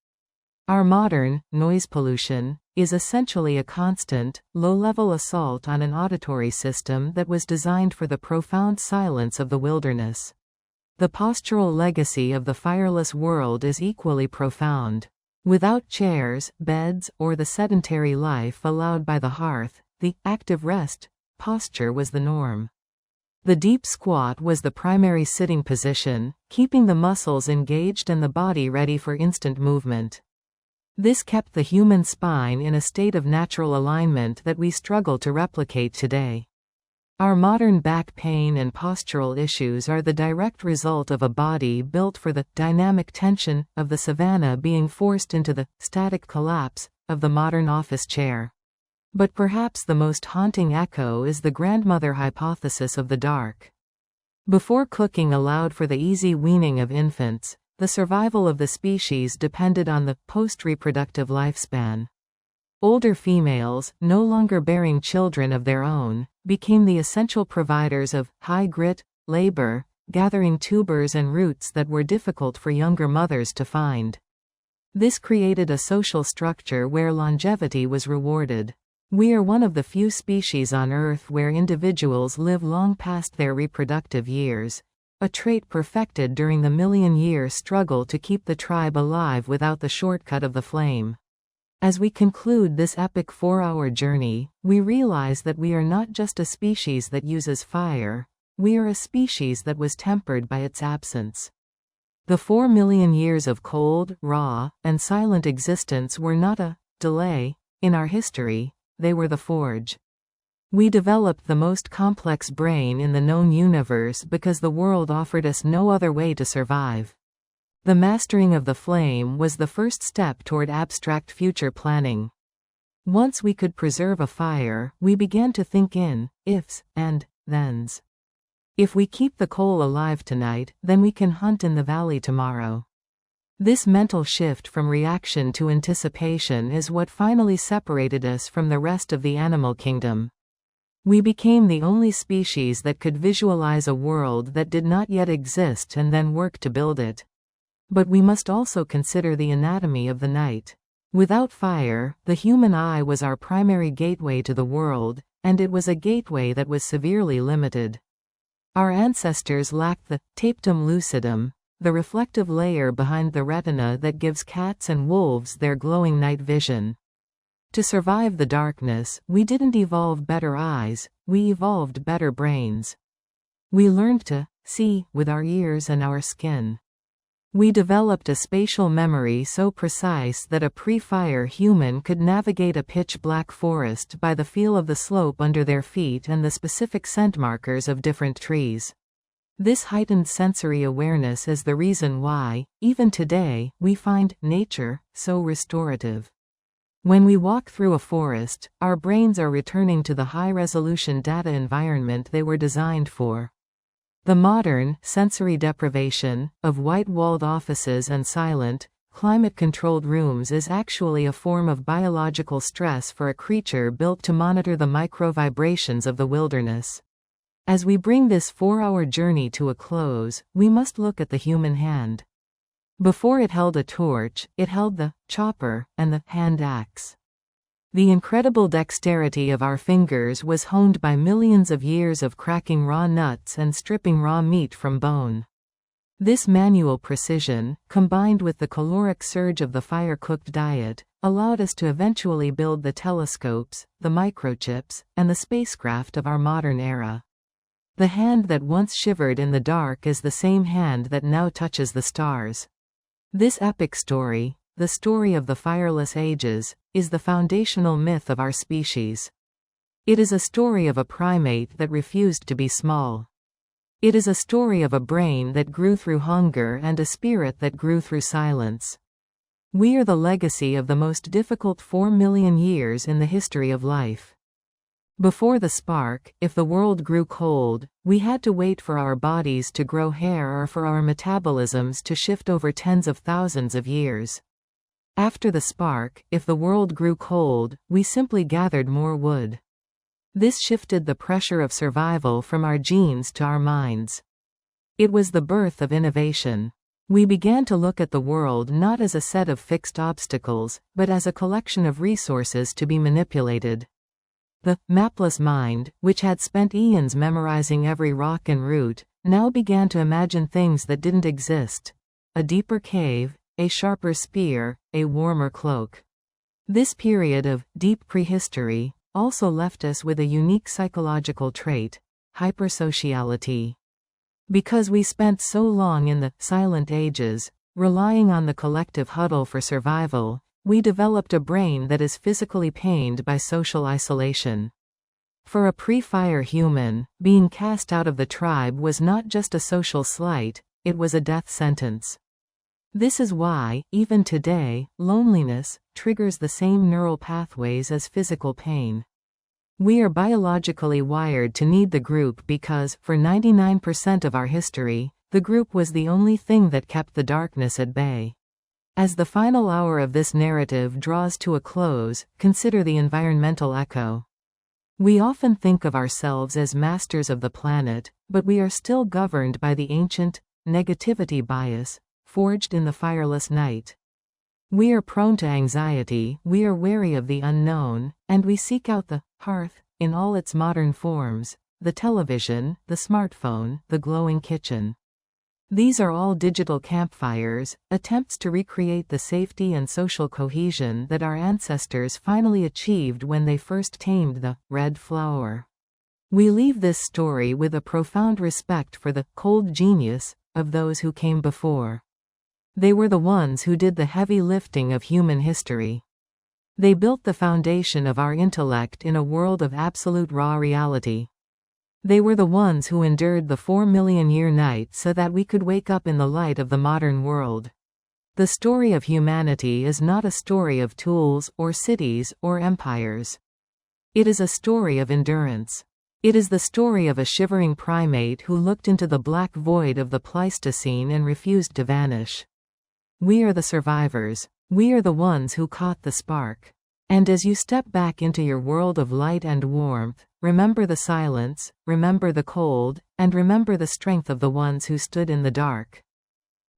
Our modern noise pollution is essentially a constant, low-level assault on an auditory system that was designed for the profound silence of the wilderness. The postural legacy of the fireless world is equally profound. Without chairs, beds, or the sedentary life allowed by the hearth, the active rest posture was the norm. The deep squat was the primary sitting position, keeping the muscles engaged and the body ready for instant movement. This kept the human spine in a state of natural alignment that we struggle to replicate today. Our modern back pain and postural issues are the direct result of a body built for the dynamic tension of the savanna being forced into the static collapse of the modern office chair. But perhaps the most haunting echo is the grandmother hypothesis of the dark. Before cooking allowed for the easy weaning of infants, the survival of the species depended on the post-reproductive lifespan. Older females, no longer bearing children of their own, became the essential providers of high-grit labor, gathering tubers and roots that were difficult for younger mothers to find. This created a social structure where longevity was rewarded. We are one of the few species on Earth where individuals live long past their reproductive years, a trait perfected during the million-year struggle to keep the tribe alive without the shortcut of the flame. As we conclude this epic 4-hour journey, we realize that we are not just a species that uses fire, we are a species that was tempered by its absence. The 4 million years of cold, raw, and silent existence were not a delay in our history, they were the forge. We developed the most complex brain in the known universe because the world offered us no other way to survive. The mastering of the flame was the first step toward abstract future planning. Once we could preserve a fire, we began to think in ifs and thens. If we keep the coal alive tonight, then we can hunt in the valley tomorrow. This mental shift from reaction to anticipation is what finally separated us from the rest of the animal kingdom. We became the only species that could visualize a world that did not yet exist and then work to build it. But we must also consider the anatomy of the night. Without fire, the human eye was our primary gateway to the world, and it was a gateway that was severely limited. Our ancestors lacked the tapetum lucidum, the reflective layer behind the retina that gives cats and wolves their glowing night vision. To survive the darkness, we didn't evolve better eyes, we evolved better brains. We learned to see with our ears and our skin. We developed a spatial memory so precise that a pre-fire human could navigate a pitch-black forest by the feel of the slope under their feet and the specific scent markers of different trees. This heightened sensory awareness is the reason why, even today, we find nature so restorative. When we walk through a forest, our brains are returning to the high-resolution data environment they were designed for. The modern sensory deprivation of white-walled offices and silent, climate-controlled rooms is actually a form of biological stress for a creature built to monitor the micro-vibrations of the wilderness. As we bring this 4-hour journey to a close, we must look at the human hand. Before it held a torch, it held the chopper and the hand axe. The incredible dexterity of our fingers was honed by millions of years of cracking raw nuts and stripping raw meat from bone. This manual precision, combined with the caloric surge of the fire-cooked diet, allowed us to eventually build the telescopes, the microchips, and the spacecraft of our modern era. The hand that once shivered in the dark is the same hand that now touches the stars. This epic story, the story of the fireless ages, is the foundational myth of our species. It is a story of a primate that refused to be small. It is a story of a brain that grew through hunger and a spirit that grew through silence. We are the legacy of the most difficult 4 million years in the history of life. Before the spark, if the world grew cold, we had to wait for our bodies to grow hair or for our metabolisms to shift over tens of thousands of years. After the spark, if the world grew cold, we simply gathered more wood. This shifted the pressure of survival from our genes to our minds. It was the birth of innovation. We began to look at the world not as a set of fixed obstacles, but as a collection of resources to be manipulated. The mapless mind, which had spent eons memorizing every rock and root, now began to imagine things that didn't exist. A deeper cave, a sharper spear, a warmer cloak. This period of deep prehistory also left us with a unique psychological trait, hypersociality. Because we spent so long in the silent ages, relying on the collective huddle for survival, we developed a brain that is physically pained by social isolation. For a pre-fire human, being cast out of the tribe was not just a social slight, it was a death sentence. This is why, even today, loneliness triggers the same neural pathways as physical pain. We are biologically wired to need the group because, for 99% of our history, the group was the only thing that kept the darkness at bay. As the final hour of this narrative draws to a close, consider the environmental echo. We often think of ourselves as masters of the planet, but we are still governed by the ancient negativity bias, forged in the fireless night. We are prone to anxiety, we are wary of the unknown, and we seek out the hearth in all its modern forms, the television, the smartphone, the glowing kitchen. These are all digital campfires, attempts to recreate the safety and social cohesion that our ancestors finally achieved when they first tamed the red flower. We leave this story with a profound respect for the cold genius of those who came before. They were the ones who did the heavy lifting of human history. They built the foundation of our intellect in a world of absolute raw reality. They were the ones who endured the 4-million-year night so that we could wake up in the light of the modern world. The story of humanity is not a story of tools or cities or empires. It is a story of endurance. It is the story of a shivering primate who looked into the black void of the Pleistocene and refused to vanish. We are the survivors. We are the ones who caught the spark. And as you step back into your world of light and warmth, remember the silence, remember the cold, and remember the strength of the ones who stood in the dark.